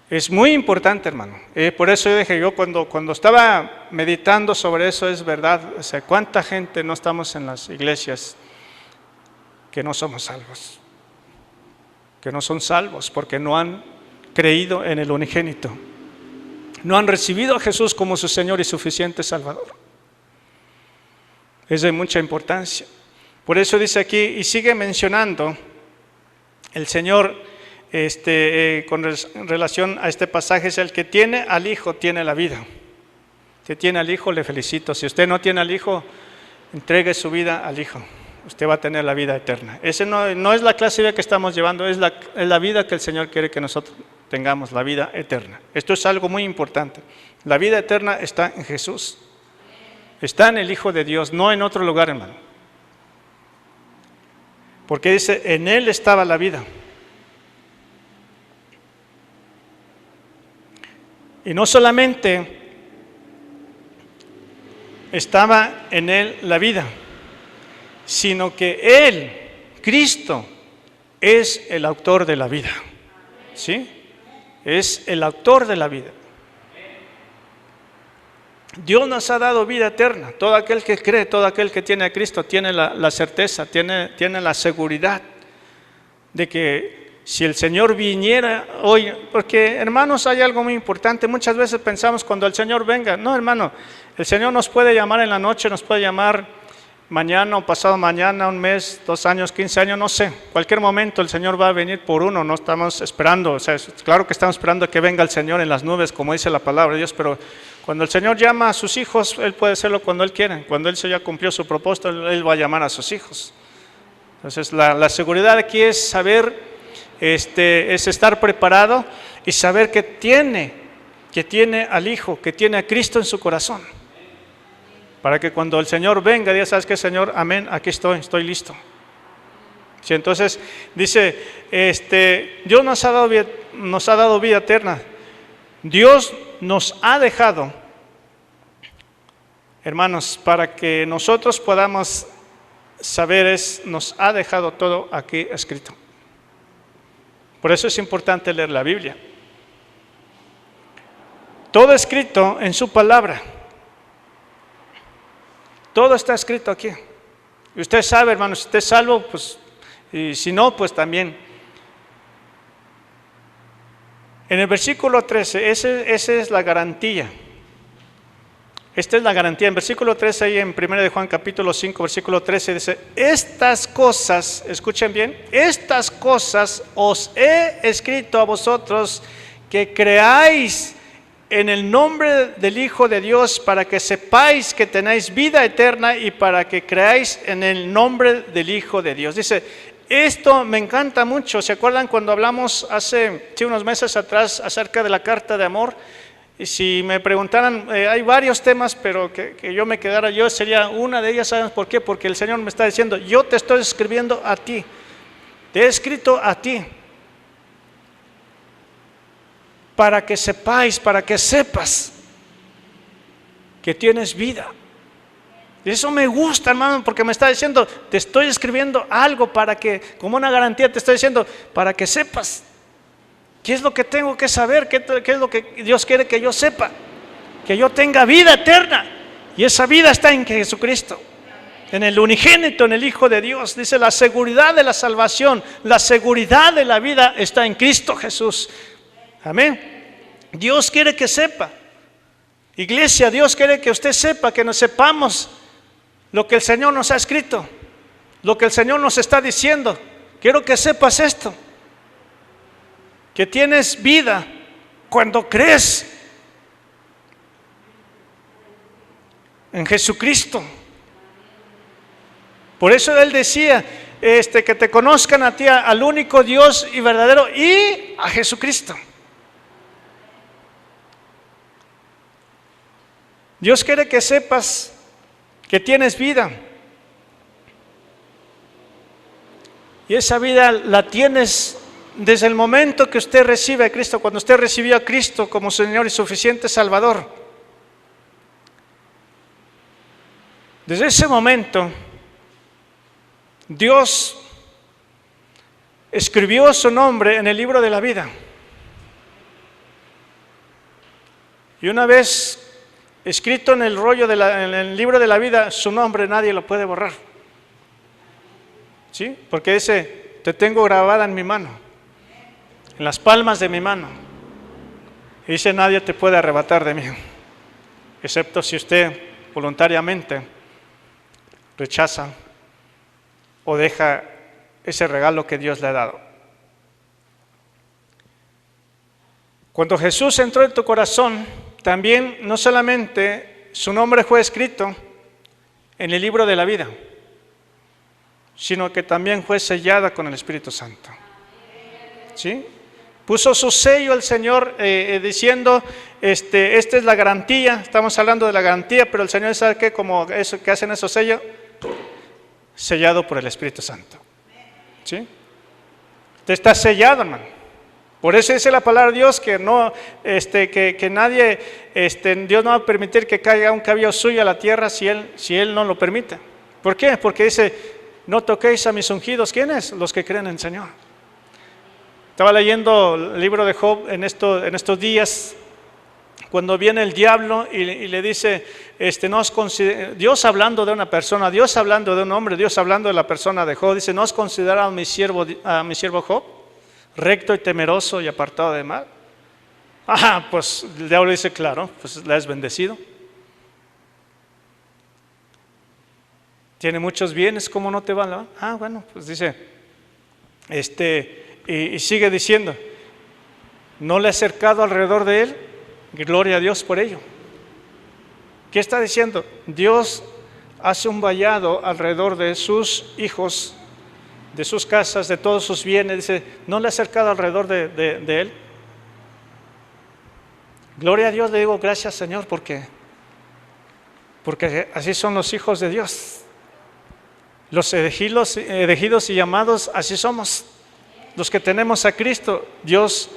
Es muy importante, hermano. Por eso yo dije, yo cuando estaba meditando sobre eso, es verdad, o sea, cuánta gente no estamos en las iglesias que no somos salvos, que no son salvos porque no han creído en el unigénito, no han recibido a Jesús como su Señor y suficiente Salvador. Es de mucha importancia. Por eso dice aquí, y sigue mencionando el Señor, con relación a este pasaje, es el que tiene al Hijo, tiene la vida. Si tiene al Hijo, le felicito. Si usted no tiene al Hijo, entregue su vida al Hijo. Usted va a tener la vida eterna. Ese no es la clase de vida que estamos llevando, es la vida que el Señor quiere que nosotros tengamos, la vida eterna. Esto es algo muy importante. La vida eterna está en Jesús. Está en el Hijo de Dios, no en otro lugar, hermano. Porque dice, en Él estaba la vida. Y no solamente estaba en Él la vida, sino que Él, Cristo, es el autor de la vida. ¿Sí? Es el autor de la vida. Dios nos ha dado vida eterna. Todo aquel que cree, todo aquel que tiene a Cristo tiene la certeza, tiene la seguridad de que si el Señor viniera hoy, porque hermanos, hay algo muy importante. Muchas veces pensamos cuando el Señor venga, no, hermano, el Señor nos puede llamar en la noche, nos puede llamar mañana o pasado mañana, un mes, 2 años, 15 años, no sé. Cualquier momento el Señor va a venir por uno, no estamos esperando. O sea, claro que estamos esperando que venga el Señor en las nubes, como dice la palabra de Dios, pero cuando el Señor llama a sus hijos, Él puede hacerlo cuando Él quiera. Cuando Él ya cumplió su propósito, Él va a llamar a sus hijos. Entonces, la seguridad aquí es saber, es estar preparado y saber que tiene al Hijo, que tiene a Cristo en su corazón. Para que cuando el Señor venga, diga, ¿sabes qué, Señor? Amén, aquí estoy listo. Sí, entonces, dice, Dios nos ha dado vida eterna. Dios nos ha dejado, hermanos, para que nosotros podamos saberes nos ha dejado todo aquí escrito. Por eso es importante leer la Biblia. Todo escrito en su palabra. Todo está escrito aquí. Y usted sabe, hermano, si usted es salvo, pues, y si no, pues también. En el versículo 13, esa es la garantía. Esta es la garantía. En versículo 13, ahí en 1 de Juan capítulo 5, versículo 13, dice: estas cosas, escuchen bien, estas cosas os he escrito a vosotros que creáis en el nombre del Hijo de Dios, para que sepáis que tenéis vida eterna y para que creáis en el nombre del Hijo de Dios. Dice, esto me encanta mucho. ¿Se acuerdan cuando hablamos hace unos meses atrás acerca de la carta de amor? Y si me preguntaran, hay varios temas, pero que yo me quedara yo, sería una de ellas. ¿Saben por qué? Porque el Señor me está diciendo, yo te estoy escribiendo a ti, te he escrito a ti, para que sepáis, para que sepas que tienes vida. Y eso me gusta, hermano, porque me está diciendo, te estoy escribiendo algo para que, como una garantía, te estoy diciendo, para que sepas qué es lo que tengo que saber, qué es lo que Dios quiere que yo sepa, que yo tenga vida eterna. Y esa vida está en Jesucristo, en el unigénito, en el Hijo de Dios. Dice, la seguridad de la salvación, la seguridad de la vida está en Cristo Jesús. Amén. Dios quiere que sepa. Iglesia, Dios quiere que usted sepa, que nos sepamos lo que el Señor nos ha escrito, lo que el Señor nos está diciendo. Quiero que sepas esto, que tienes vida cuando crees en Jesucristo. Por eso Él decía, que te conozcan a ti, al único Dios y verdadero, y a Jesucristo. Dios quiere que sepas que tienes vida. Y esa vida la tienes desde el momento que usted recibe a Cristo, cuando usted recibió a Cristo como Señor y suficiente Salvador. Desde ese momento, Dios escribió su nombre en el libro de la vida. Y una vez escrito en el rollo en el libro de la vida, su nombre nadie lo puede borrar. ¿Sí? Porque dice, te tengo grabada en mi mano, en las palmas de mi mano. Y dice, nadie te puede arrebatar de mí, excepto si usted voluntariamente rechaza o deja ese regalo que Dios le ha dado. Cuando Jesús entró en tu corazón, también no solamente su nombre fue escrito en el libro de la vida, sino que también fue sellada con el Espíritu Santo. ¿Sí? Puso su sello el Señor diciendo, esta es la garantía. Estamos hablando de la garantía, pero el Señor sabe que como eso que hacen esos sellos, sellado por el Espíritu Santo. ¿Sí? Usted está sellado, hermano. Por eso dice la palabra de Dios que no, que nadie, Dios no va a permitir que caiga un cabello suyo a la tierra si él no lo permite. ¿Por qué? Porque dice, no toquéis a mis ungidos. ¿Quiénes? Los que creen en el Señor. Estaba leyendo el libro de Job en estos días, cuando viene el diablo y le dice, Dios hablando de una persona, Dios hablando de un hombre, Dios hablando de la persona de Job, dice, ¿no has considerado a mi siervo Job, recto y temeroso y apartado de mal? Pues el diablo dice, claro, pues la has bendecido. Tiene muchos bienes, ¿cómo no te van a...? Bueno, pues dice, y sigue diciendo, ¿no le has cercado alrededor de él? Gloria a Dios por ello. ¿Qué está diciendo? Dios hace un vallado alrededor de sus hijos, de sus casas, de todos sus bienes. Dice, ¿no le has cercado alrededor de él? Gloria a Dios, le digo, gracias Señor, porque así son los hijos de Dios. Los elegidos y llamados, así somos. Los que tenemos a Cristo, Dios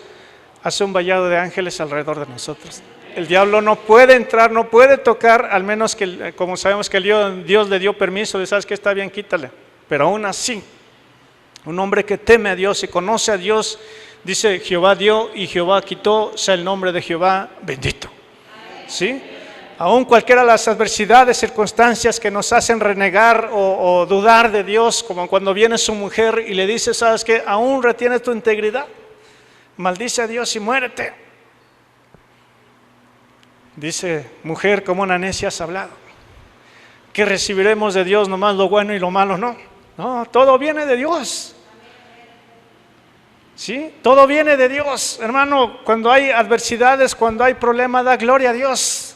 hace un vallado de ángeles alrededor de nosotros. El diablo no puede entrar, no puede tocar, al menos que, como sabemos que Dios le dio permiso, de sabes que está bien, quítale. Pero aún así, un hombre que teme a Dios y conoce a Dios, dice Jehová dio y Jehová quitó, sea el nombre de Jehová bendito. ¿Sí? Aún cualquiera de las adversidades, circunstancias que nos hacen renegar o dudar de Dios, como cuando viene su mujer y le dice, ¿sabes qué? Aún retienes tu integridad, maldice a Dios y muérete. Dice, mujer, como una necia has hablado. ¿Qué recibiremos de Dios? Nomás lo bueno y lo malo no. No, todo viene de Dios. ¿Sí? Todo viene de Dios. Hermano, cuando hay adversidades, cuando hay problemas, da gloria a Dios.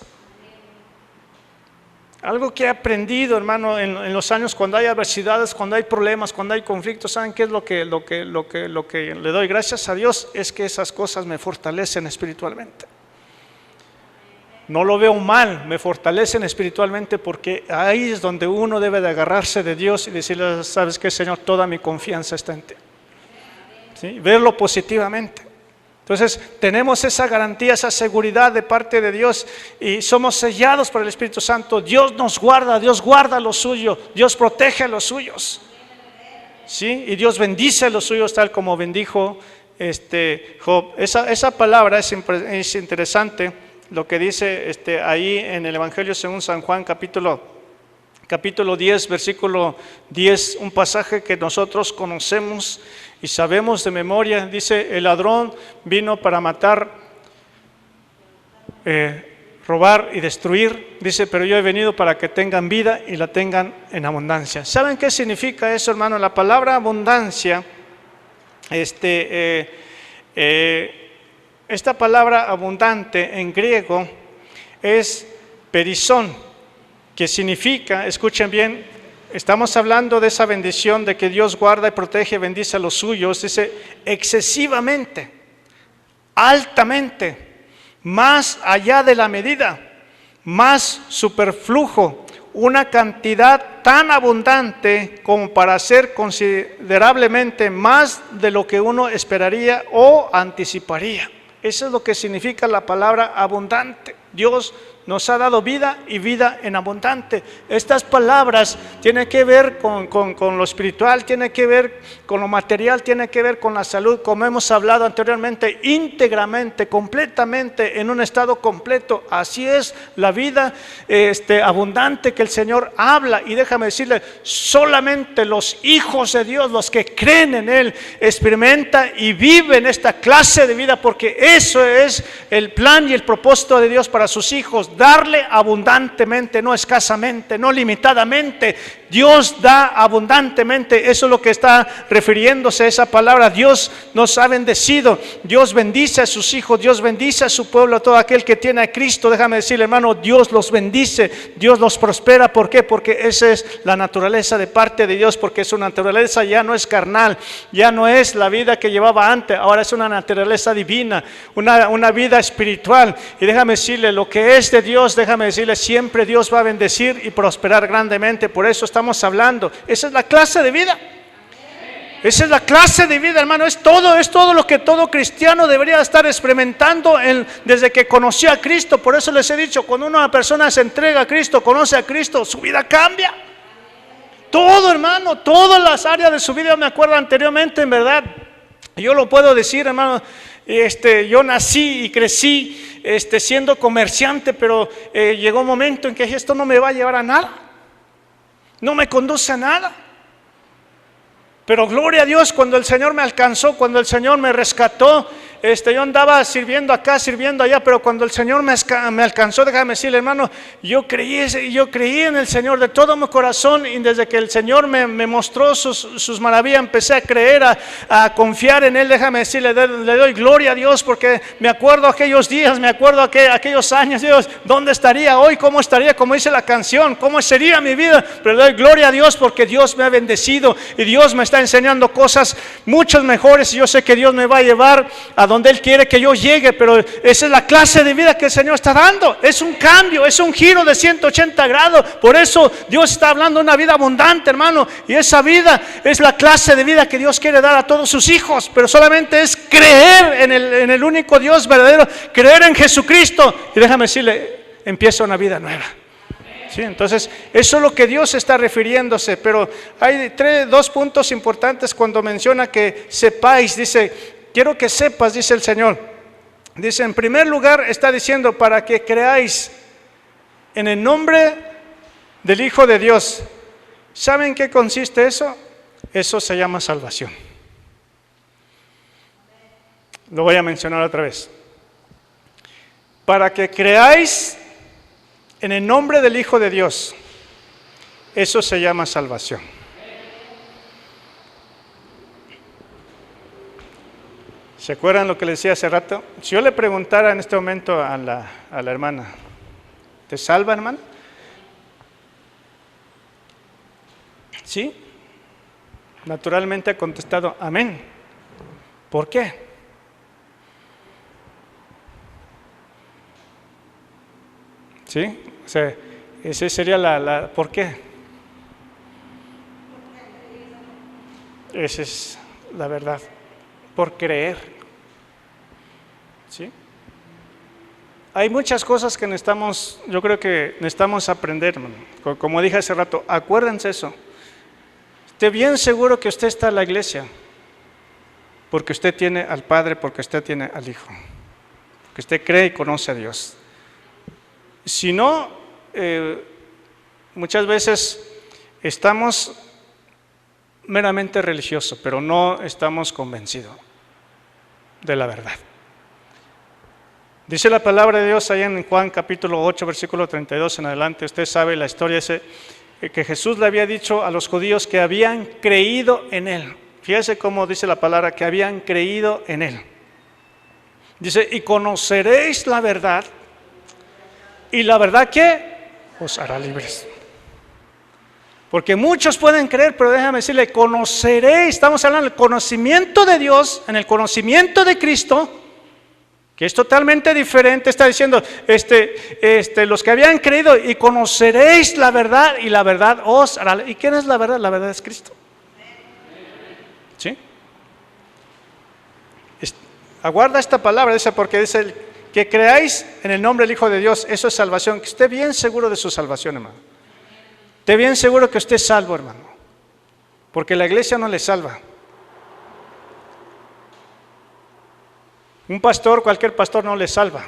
Algo que he aprendido, hermano, en los años, cuando hay adversidades, cuando hay problemas, cuando hay conflictos, ¿saben qué es lo que le doy gracias a Dios? Es que esas cosas me fortalecen espiritualmente. No lo veo mal, me fortalecen espiritualmente, porque ahí es donde uno debe de agarrarse de Dios y decirle, ¿sabes qué, Señor? Toda mi confianza está en ti. ¿Sí? Verlo positivamente. Entonces tenemos esa garantía, esa seguridad de parte de Dios y somos sellados por el Espíritu Santo. Dios nos guarda, Dios guarda lo suyo, Dios protege a los suyos. ¿Sí? Y Dios bendice a los suyos tal como bendijo Job. Esa palabra es interesante. Lo que dice ahí en el Evangelio según San Juan, capítulo 10, versículo 10, un pasaje que nosotros conocemos y sabemos de memoria. Dice, el ladrón vino para matar, robar y destruir. Dice, pero yo he venido para que tengan vida y la tengan en abundancia. ¿Saben qué significa eso, hermano? La palabra abundancia, esta palabra abundante en griego es perisón, que significa, escuchen bien, estamos hablando de esa bendición de que Dios guarda y protege y bendice a los suyos, dice excesivamente, altamente, más allá de la medida, más superflujo, una cantidad tan abundante como para ser considerablemente más de lo que uno esperaría o anticiparía. Eso es lo que significa la palabra abundante. Dios nos ha dado vida y vida en abundante. Estas palabras tienen que ver con lo espiritual, tienen que ver con lo material, tienen que ver con la salud, como hemos hablado anteriormente, íntegramente, completamente, en un estado completo. Así es la vida abundante que el Señor habla. Y déjame decirle, solamente los hijos de Dios, los que creen en Él, experimentan y viven esta clase de vida, porque eso es el plan y el propósito de Dios para sus hijos. Darle abundantemente, no escasamente, no limitadamente. Dios da abundantemente. Eso es lo que está refiriéndose a esa palabra. Dios nos ha bendecido. Dios bendice a sus hijos. Dios bendice a su pueblo, a todo aquel que tiene a Cristo. Déjame decirle, hermano, Dios los bendice. Dios los prospera. ¿Por qué? Porque esa es la naturaleza de parte de Dios. Porque su naturaleza ya no es carnal. Ya no es la vida que llevaba antes. Ahora es una naturaleza divina. Una vida espiritual. Y déjame decirle, lo que es de Dios, déjame decirle, siempre Dios va a bendecir y prosperar grandemente. Por eso estamos hablando. Esa es la clase de vida. Esa es la clase de vida, hermano. Es todo lo que todo cristiano debería estar experimentando desde que conoció a Cristo. Por eso les he dicho, cuando una persona se entrega a Cristo, conoce a Cristo, su vida cambia. Todo, hermano, todas las áreas de su vida. Yo me acuerdo anteriormente, en verdad, yo lo puedo decir, hermano, yo nací y crecí siendo comerciante, pero llegó un momento en que esto no me va a llevar a nada, no me conduce a nada. Pero gloria a Dios, cuando el Señor me alcanzó, cuando el Señor me rescató, yo andaba sirviendo acá, sirviendo allá, pero cuando el Señor me alcanzó, déjame decirle, hermano, yo creí en el Señor de todo mi corazón, y desde que el Señor me mostró sus maravillas, empecé a creer, a confiar en Él. Déjame decirle, le doy gloria a Dios, porque me acuerdo aquellos días, me acuerdo aquellos años. Dios, ¿dónde estaría hoy? ¿Cómo estaría? Como dice la canción, ¿cómo sería mi vida? Pero le doy gloria a Dios porque Dios me ha bendecido y Dios me está enseñando cosas muchas mejores, y yo sé que Dios me va a llevar a donde Él quiere que yo llegue, pero esa es la clase de vida que el Señor está dando. Es un cambio, es un giro de 180 grados. Por eso Dios está hablando de una vida abundante, hermano, y esa vida es la clase de vida que Dios quiere dar a todos sus hijos, pero solamente es creer en el único Dios verdadero, creer en Jesucristo, y déjame decirle, empieza una vida nueva. Sí, entonces eso es lo que Dios está refiriéndose, pero hay dos puntos importantes cuando menciona que sepáis. Dice, quiero que sepas, dice el Señor. Dice, en primer lugar está diciendo para que creáis en el nombre del Hijo de Dios. ¿Saben qué consiste eso? Eso se llama salvación. Lo voy a mencionar otra vez. Para que creáis en el nombre del Hijo de Dios, eso se llama salvación. ¿Se acuerdan lo que le decía hace rato? Si yo le preguntara en este momento a la hermana, ¿te salva, hermana? Sí, naturalmente ha contestado, amén. ¿Por qué? ¿Sí? O sea, esa sería ¿por qué? Esa es la verdad. Por creer. ¿Sí? Hay muchas cosas que yo creo que necesitamos aprender, hermano. Como dije hace rato, acuérdense eso. Esté bien seguro que usted está en la iglesia, porque usted tiene al Padre, porque usted tiene al Hijo, porque usted cree y conoce a Dios. Si no, muchas veces estamos meramente religiosos, pero no estamos convencidos de la verdad. Dice la palabra de Dios ahí en Juan capítulo 8, versículo 32 en adelante. Usted sabe la historia que Jesús le había dicho a los judíos que habían creído en Él. Fíjese cómo dice la palabra, que habían creído en Él. Dice, y conoceréis la verdad, y la verdad que os hará libres. Porque muchos pueden creer, pero déjame decirle, conoceréis, estamos hablando del conocimiento de Dios, en el conocimiento de Cristo, que es totalmente diferente. Está diciendo, los que habían creído, y conoceréis la verdad, y la verdad os hará. ¿Y quién es la verdad? La verdad es Cristo. ¿Sí? Aguarda esta palabra, dice, porque dice que creáis en el nombre del Hijo de Dios, eso es salvación. Que esté bien seguro de su salvación, hermano. Esté bien seguro que usted es salvo, hermano, porque la iglesia no le salva. Un pastor, cualquier pastor no le salva.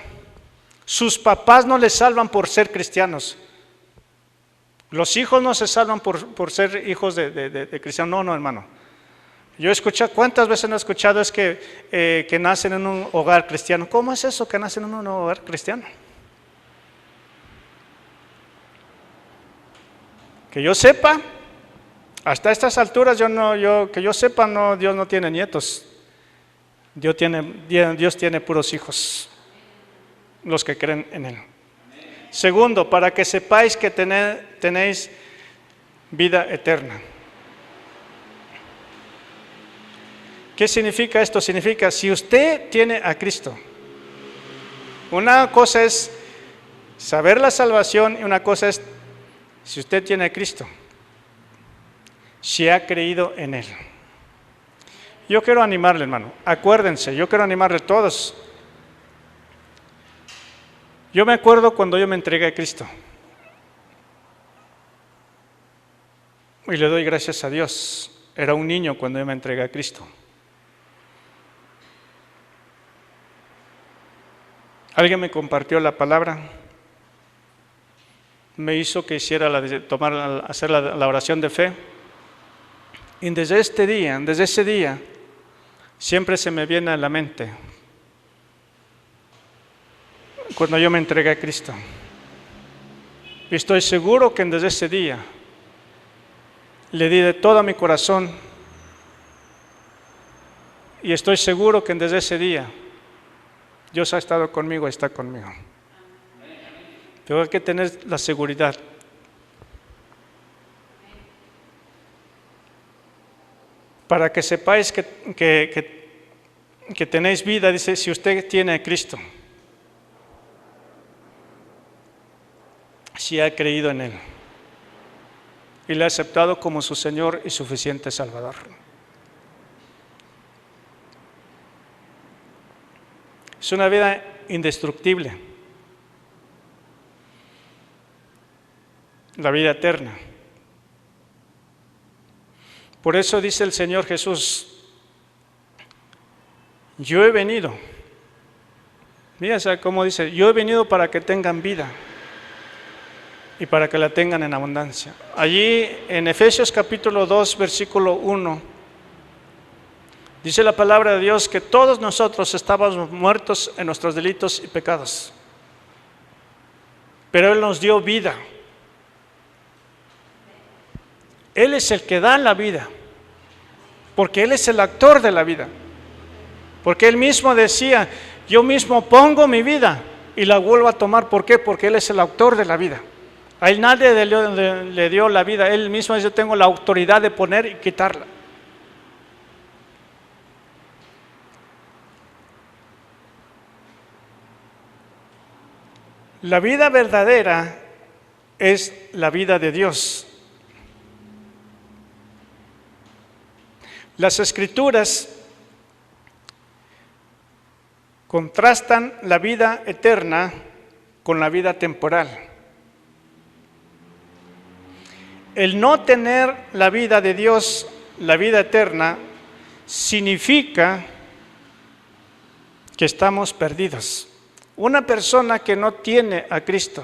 Sus papás no le salvan por ser cristianos. Los hijos no se salvan por ser hijos de cristianos. No, hermano. Yo he escuchado, ¿cuántas veces no he escuchado es que nacen en un hogar cristiano? ¿Cómo es eso que nacen en un hogar cristiano? Que yo sepa, hasta estas alturas que yo sepa, no, Dios no tiene nietos. Dios tiene puros hijos, los que creen en Él. Segundo, para que sepáis que tenéis vida eterna. ¿Qué significa esto? Significa, si usted tiene a Cristo, una cosa es saber la salvación y una cosa es si usted tiene a Cristo, si ha creído en Él. Yo quiero animarle, hermano, acuérdense, yo quiero animarle a todos. Yo me acuerdo cuando yo me entregué a Cristo. Y le doy gracias a Dios. Era un niño cuando yo me entregué a Cristo. Alguien me compartió la palabra, me hizo que hiciera hacer la oración de fe. Y desde ese día, siempre se me viene a la mente cuando yo me entregué a Cristo. Y estoy seguro que desde ese día le di de todo mi corazón. Y estoy seguro que desde ese día Dios ha estado conmigo y está conmigo. Tengo que tener la seguridad. Para que sepáis que que tenéis vida, dice, si usted tiene a Cristo, si ha creído en Él y le ha aceptado como su Señor y suficiente Salvador. Es una vida indestructible, la vida eterna. Por eso dice el Señor Jesús, yo he venido, mira cómo dice, yo he venido para que tengan vida y para que la tengan en abundancia. Allí en Efesios capítulo 2, versículo 1, dice la palabra de Dios que todos nosotros estábamos muertos en nuestros delitos y pecados, pero Él nos dio vida. Él es el que da la vida, porque Él es el actor de la vida. Porque Él mismo decía, yo mismo pongo mi vida y la vuelvo a tomar. ¿Por qué? Porque Él es el autor de la vida. A Él nadie le dio la vida. Él mismo dice, yo tengo la autoridad de poner y quitarla. La vida verdadera es la vida de Dios. Las Escrituras contrastan la vida eterna con la vida temporal. El no tener la vida de Dios, la vida eterna, significa que estamos perdidos. Una persona que no tiene a Cristo,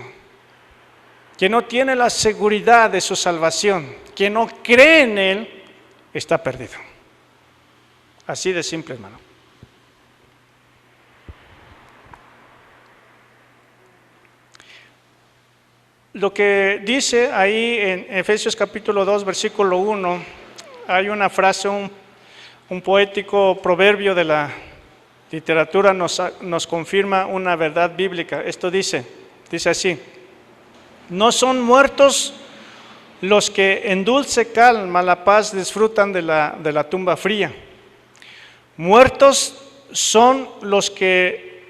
que no tiene la seguridad de su salvación, que no cree en Él, está perdido. Así de simple, hermano. Lo que dice ahí en Efesios capítulo 2, versículo 1, hay una frase, un poético proverbio de la literatura nos confirma una verdad bíblica. Esto dice así, no son muertos los que en dulce calma la paz disfrutan de la tumba fría. Muertos son los que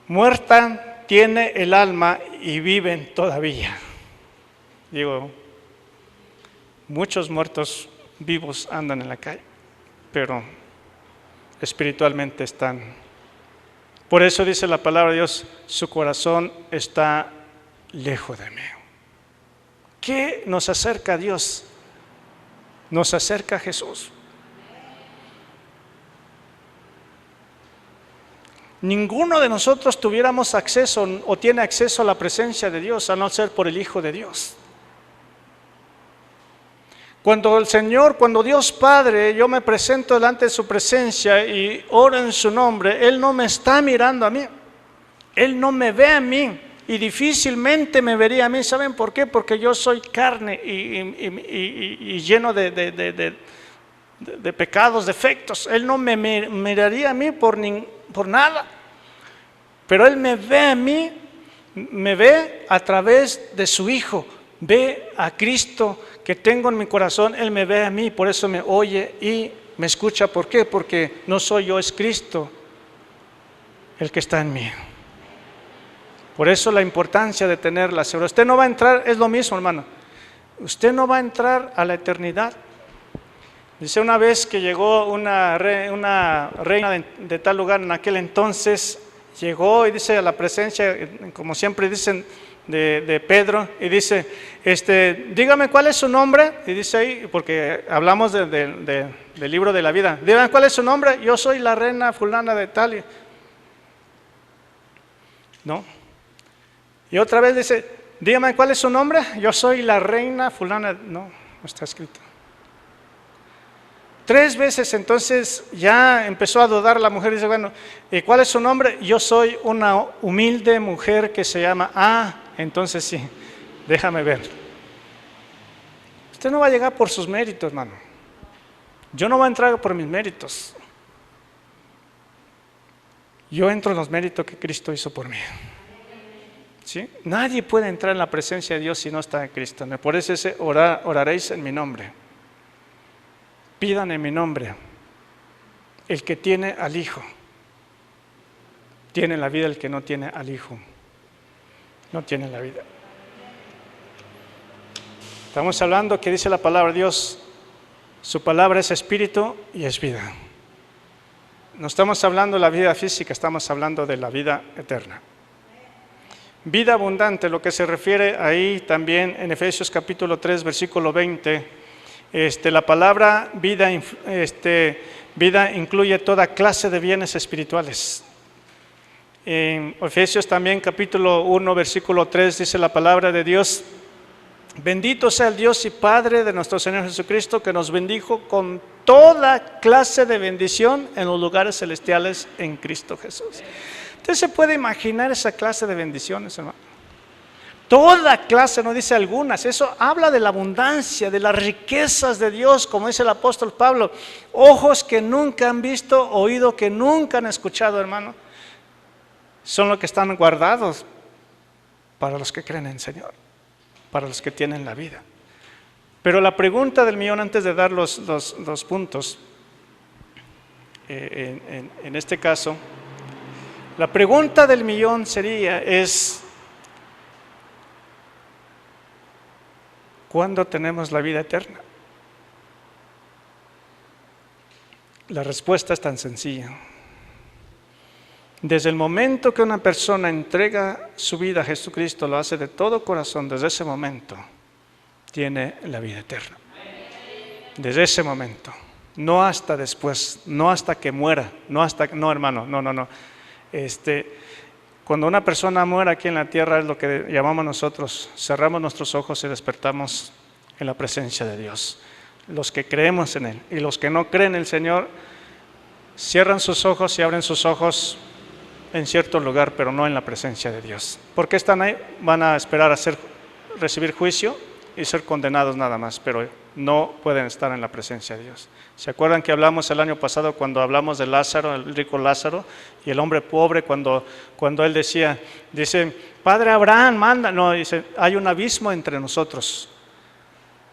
muerta tiene el alma y viven todavía. Digo, muchos muertos vivos andan en la calle, pero espiritualmente están. Por eso dice la palabra de Dios, su corazón está lejos de mí. ¿Qué nos acerca a Dios? Nos acerca a Jesús. Ninguno de nosotros tuviéramos acceso o tiene acceso a la presencia de Dios, a no ser por el Hijo de Dios. Cuando Dios Padre, yo me presento delante de su presencia y oro en su nombre, Él no me está mirando a mí, Él no me ve a mí y difícilmente me vería a mí. ¿Saben por qué? Porque yo soy carne y lleno de pecados, defectos. Él no me miraría a mí por nada, pero Él me ve a mí, me ve a través de su Hijo, ve a Cristo que tengo en mi corazón. Él me ve a mí, por eso me oye y me escucha. ¿Por qué? Porque no soy yo, es Cristo el que está en mí. Por eso la importancia de tener la seguridad. Usted no va a entrar, es lo mismo, hermano, usted no va a entrar a la eternidad. Dice una vez que llegó una reina de tal lugar en aquel entonces, llegó y dice a la presencia, como siempre dicen, de Pedro, y dice, dígame cuál es su nombre, y dice ahí, porque hablamos del libro de la vida, dígame cuál es su nombre, yo soy la reina fulana de tal, ¿no? Y otra vez dice, dígame cuál es su nombre, yo soy la reina fulana, no está escrito. 3 veces, entonces ya empezó a dudar la mujer y dice, bueno, ¿y cuál es su nombre? Yo soy una humilde mujer que se llama, entonces sí, déjame ver. Usted no va a llegar por sus méritos, hermano. Yo no voy a entrar por mis méritos. Yo entro en los méritos que Cristo hizo por mí. ¿Sí? Nadie puede entrar en la presencia de Dios si no está en Cristo. Por eso oraréis en mi nombre. Pidan en mi nombre. El que tiene al Hijo tiene la vida el que no tiene al Hijo. No tiene la vida. Estamos hablando que dice la palabra de Dios, su palabra es espíritu y es vida. No estamos hablando de la vida física, estamos hablando de la vida eterna. Vida abundante, lo que se refiere ahí también en Efesios capítulo 3, versículo 20, la palabra vida, vida incluye toda clase de bienes espirituales. En Efesios también capítulo 1, versículo 3 dice la palabra de Dios, bendito sea el Dios y Padre de nuestro Señor Jesucristo, que nos bendijo con toda clase de bendición en los lugares celestiales en Cristo Jesús. Usted se puede imaginar esa clase de bendiciones, hermano. Toda clase, no dice algunas. Eso habla de la abundancia, de las riquezas de Dios, como dice el apóstol Pablo. Ojos que nunca han visto, oído que nunca han escuchado, hermano. Son los que están guardados para los que creen en el Señor, para los que tienen la vida. Pero la pregunta del millón, antes de dar los puntos, en este caso, la pregunta del millón es, ¿cuándo tenemos la vida eterna? La respuesta es tan sencilla. Desde el momento que una persona entrega su vida a Jesucristo, lo hace de todo corazón, desde ese momento tiene la vida eterna. Desde ese momento, no hasta después, no hasta que muera, no, hermano, no. Cuando una persona muere aquí en la tierra es lo que llamamos nosotros, cerramos nuestros ojos y despertamos en la presencia de Dios. Los que creemos en Él y los que no creen en el Señor cierran sus ojos y abren sus ojos en cierto lugar, pero no en la presencia de Dios. ¿Por qué están ahí? Van a esperar a recibir juicio y ser condenados nada más, pero no pueden estar en la presencia de Dios. ¿Se acuerdan que hablamos el año pasado cuando hablamos de Lázaro, el rico Lázaro, y el hombre pobre cuando él dice, Padre Abraham, manda? No, dice, hay un abismo entre nosotros.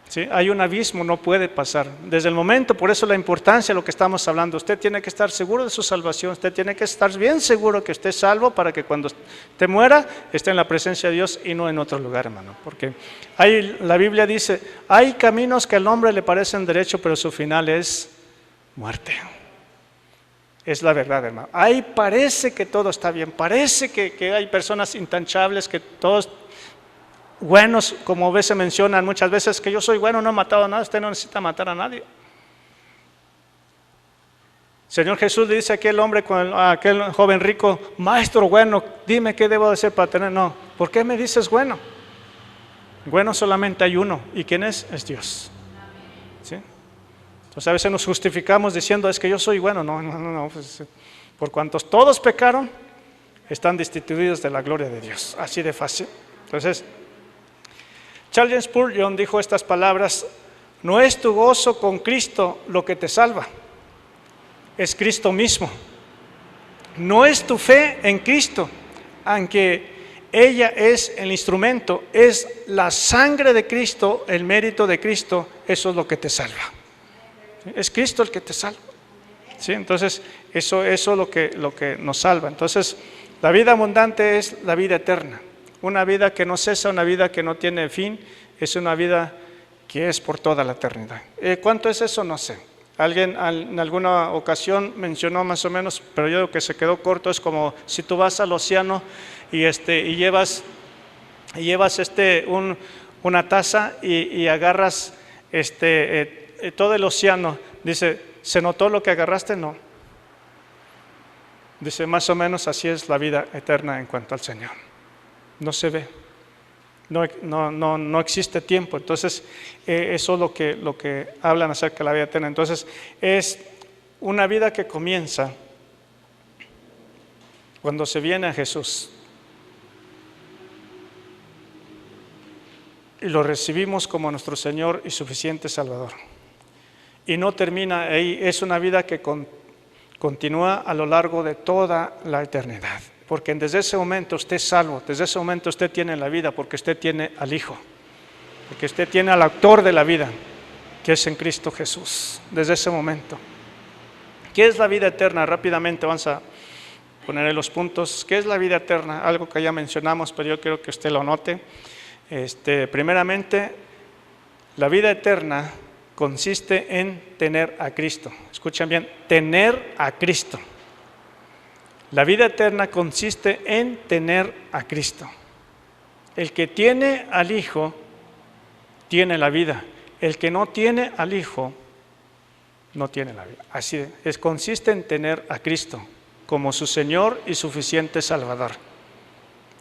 ¿Sí? Hay un abismo, no puede pasar. Desde el momento, por eso la importancia de lo que estamos hablando, usted tiene que estar seguro de su salvación, usted tiene que estar bien seguro que esté salvo para que cuando te muera, esté en la presencia de Dios y no en otro lugar, hermano. Porque la Biblia dice, hay caminos que al hombre le parecen derecho, pero su final es muerte. Es la verdad, hermano. Ahí parece que todo está bien, parece que hay personas intachables, que todos buenos, como a veces mencionan muchas veces, que yo soy bueno, no he matado a nadie. Usted no necesita matar a nadie. Señor Jesús le dice a aquel hombre, a aquel joven rico, maestro bueno, dime qué debo de hacer para tener. No, ¿por qué me dices bueno? Bueno solamente hay uno, ¿y quién es? Es Dios. ¿Sí? Entonces a veces nos justificamos diciendo, es que yo soy bueno. No, pues, por cuantos todos pecaron, están destituidos de la gloria de Dios. Así de fácil. Entonces, Charles Spurgeon dijo estas palabras, no es tu gozo con Cristo lo que te salva, es Cristo mismo. No es tu fe en Cristo, aunque ella es el instrumento, es la sangre de Cristo, el mérito de Cristo, eso es lo que te salva. Es Cristo el que te salva. ¿Sí? Entonces, eso es lo que nos salva. Entonces, la vida abundante es la vida eterna. Una vida que no cesa, una vida que no tiene fin, es una vida que es por toda la eternidad. ¿Cuánto es eso? No sé. Alguien en alguna ocasión mencionó más o menos, pero yo creo que se quedó corto, es como si tú vas al océano y llevas una taza y agarras todo el océano. Dice, ¿se notó lo que agarraste? No. Dice, más o menos así es la vida eterna en cuanto al Señor. No se ve, no existe tiempo. Entonces, eso es lo que hablan acerca de la vida eterna. Entonces, es una vida que comienza cuando se viene a Jesús y lo recibimos como nuestro Señor y suficiente Salvador. Y no termina ahí, es una vida que continúa a lo largo de toda la eternidad. Porque desde ese momento usted es salvo, desde ese momento usted tiene la vida, porque usted tiene al Hijo, porque usted tiene al autor de la vida, que es en Cristo Jesús, desde ese momento. ¿Qué es la vida eterna? Rápidamente vamos a poneré los puntos. ¿Qué es la vida eterna? Algo que ya mencionamos, pero yo quiero que usted lo note. Primeramente, la vida eterna consiste en tener a Cristo. Escuchen bien, tener a Cristo. La vida eterna consiste en tener a Cristo. El que tiene al Hijo, tiene la vida. El que no tiene al Hijo, no tiene la vida. Así es, consiste en tener a Cristo como su Señor y suficiente Salvador.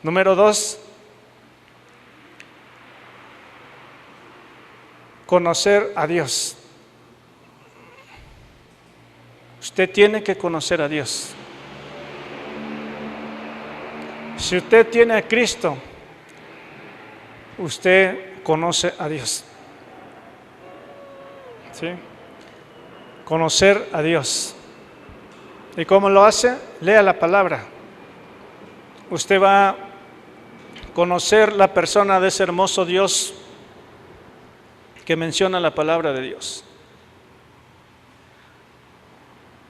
Número 2, conocer a Dios. Usted tiene que conocer a Dios. Si usted tiene a Cristo, usted conoce a Dios. ¿Sí? Conocer a Dios. ¿Y cómo lo hace? Lea la palabra. Usted va a conocer la persona de ese hermoso Dios que menciona la palabra de Dios.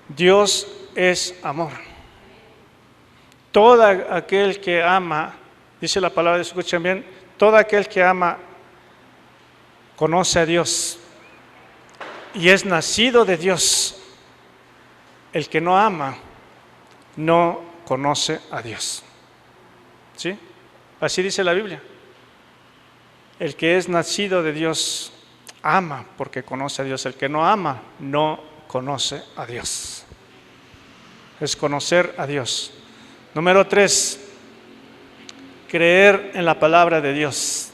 Dios es amor. Todo aquel que ama, dice la palabra, escuchen bien, todo aquel que ama conoce a Dios y es nacido de Dios. El que no ama no conoce a Dios. ¿Sí? Así dice la Biblia. El que es nacido de Dios ama porque conoce a Dios. El que no ama no conoce a Dios. Es conocer a Dios. Número 3, creer en la palabra de Dios.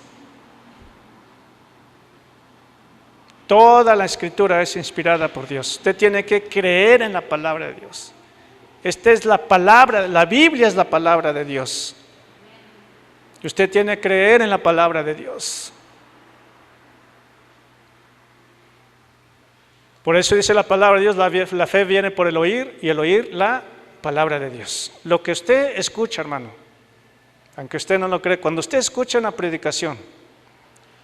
Toda la Escritura es inspirada por Dios. Usted tiene que creer en la palabra de Dios. Esta es la palabra, la Biblia es la palabra de Dios. Usted tiene que creer en la palabra de Dios. Por eso dice la palabra de Dios, la fe viene por el oír y el oír la palabra de Dios. Lo que usted escucha, hermano, aunque usted no lo cree, cuando usted escucha una predicación,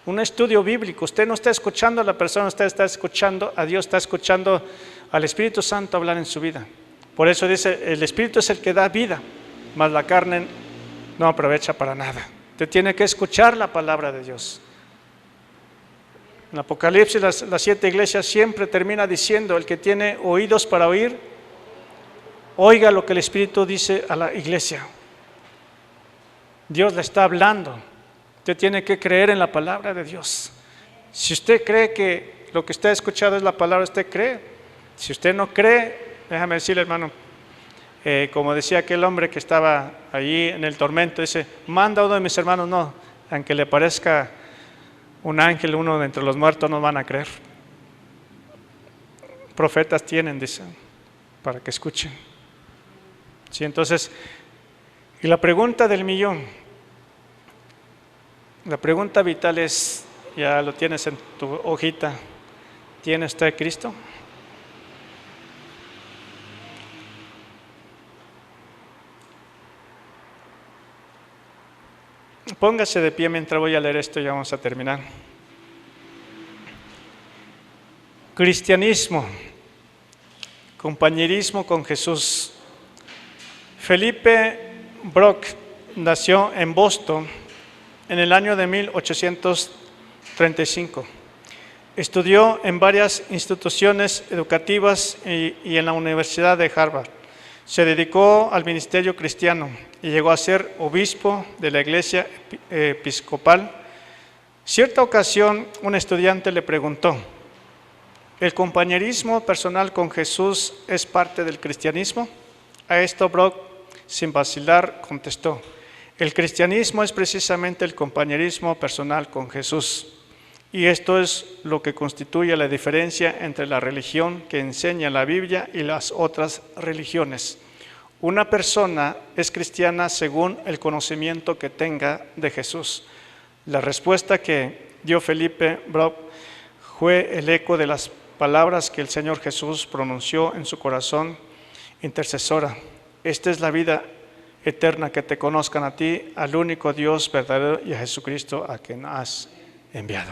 un estudio bíblico, usted no está escuchando a la persona, usted está escuchando a Dios, está escuchando al Espíritu Santo hablar en su vida. Por eso dice, el Espíritu es el que da vida, mas la carne no aprovecha para nada. Usted tiene que escuchar la palabra de Dios. En Apocalipsis las 7 iglesias siempre termina diciendo, el que tiene oídos para oír, oiga lo que el Espíritu dice a la iglesia. Dios le está hablando. Usted tiene que creer en la palabra de Dios. Si usted cree que lo que usted ha escuchado es la palabra, usted cree. Si usted no cree, déjame decirle, hermano, como decía aquel hombre que estaba allí en el tormento, dice, manda a uno de mis hermanos, no, aunque le parezca un ángel, uno de entre los muertos, no van a creer. Profetas tienen, dice, para que escuchen. Sí, entonces, y la pregunta del millón, la pregunta vital es, ya lo tienes en tu hojita, ¿tiene usted Cristo? Póngase de pie mientras voy a leer esto y vamos a terminar. Cristianismo, compañerismo con Jesús. Felipe Brock nació en Boston en el año de 1835. Estudió en varias instituciones educativas y en la Universidad de Harvard. Se dedicó al ministerio cristiano y llegó a ser obispo de la iglesia episcopal. Cierta ocasión, un estudiante le preguntó, ¿el compañerismo personal con Jesús es parte del cristianismo? A esto Brock, sin vacilar, contestó, el cristianismo es precisamente el compañerismo personal con Jesús. Y esto es lo que constituye la diferencia entre la religión que enseña la Biblia y las otras religiones. Una persona es cristiana según el conocimiento que tenga de Jesús. La respuesta que dio Felipe Brock fue el eco de las palabras que el Señor Jesús pronunció en su corazón intercesora. Esta es la vida eterna, que te conozcan a ti, al único Dios verdadero y a Jesucristo a quien has enviado.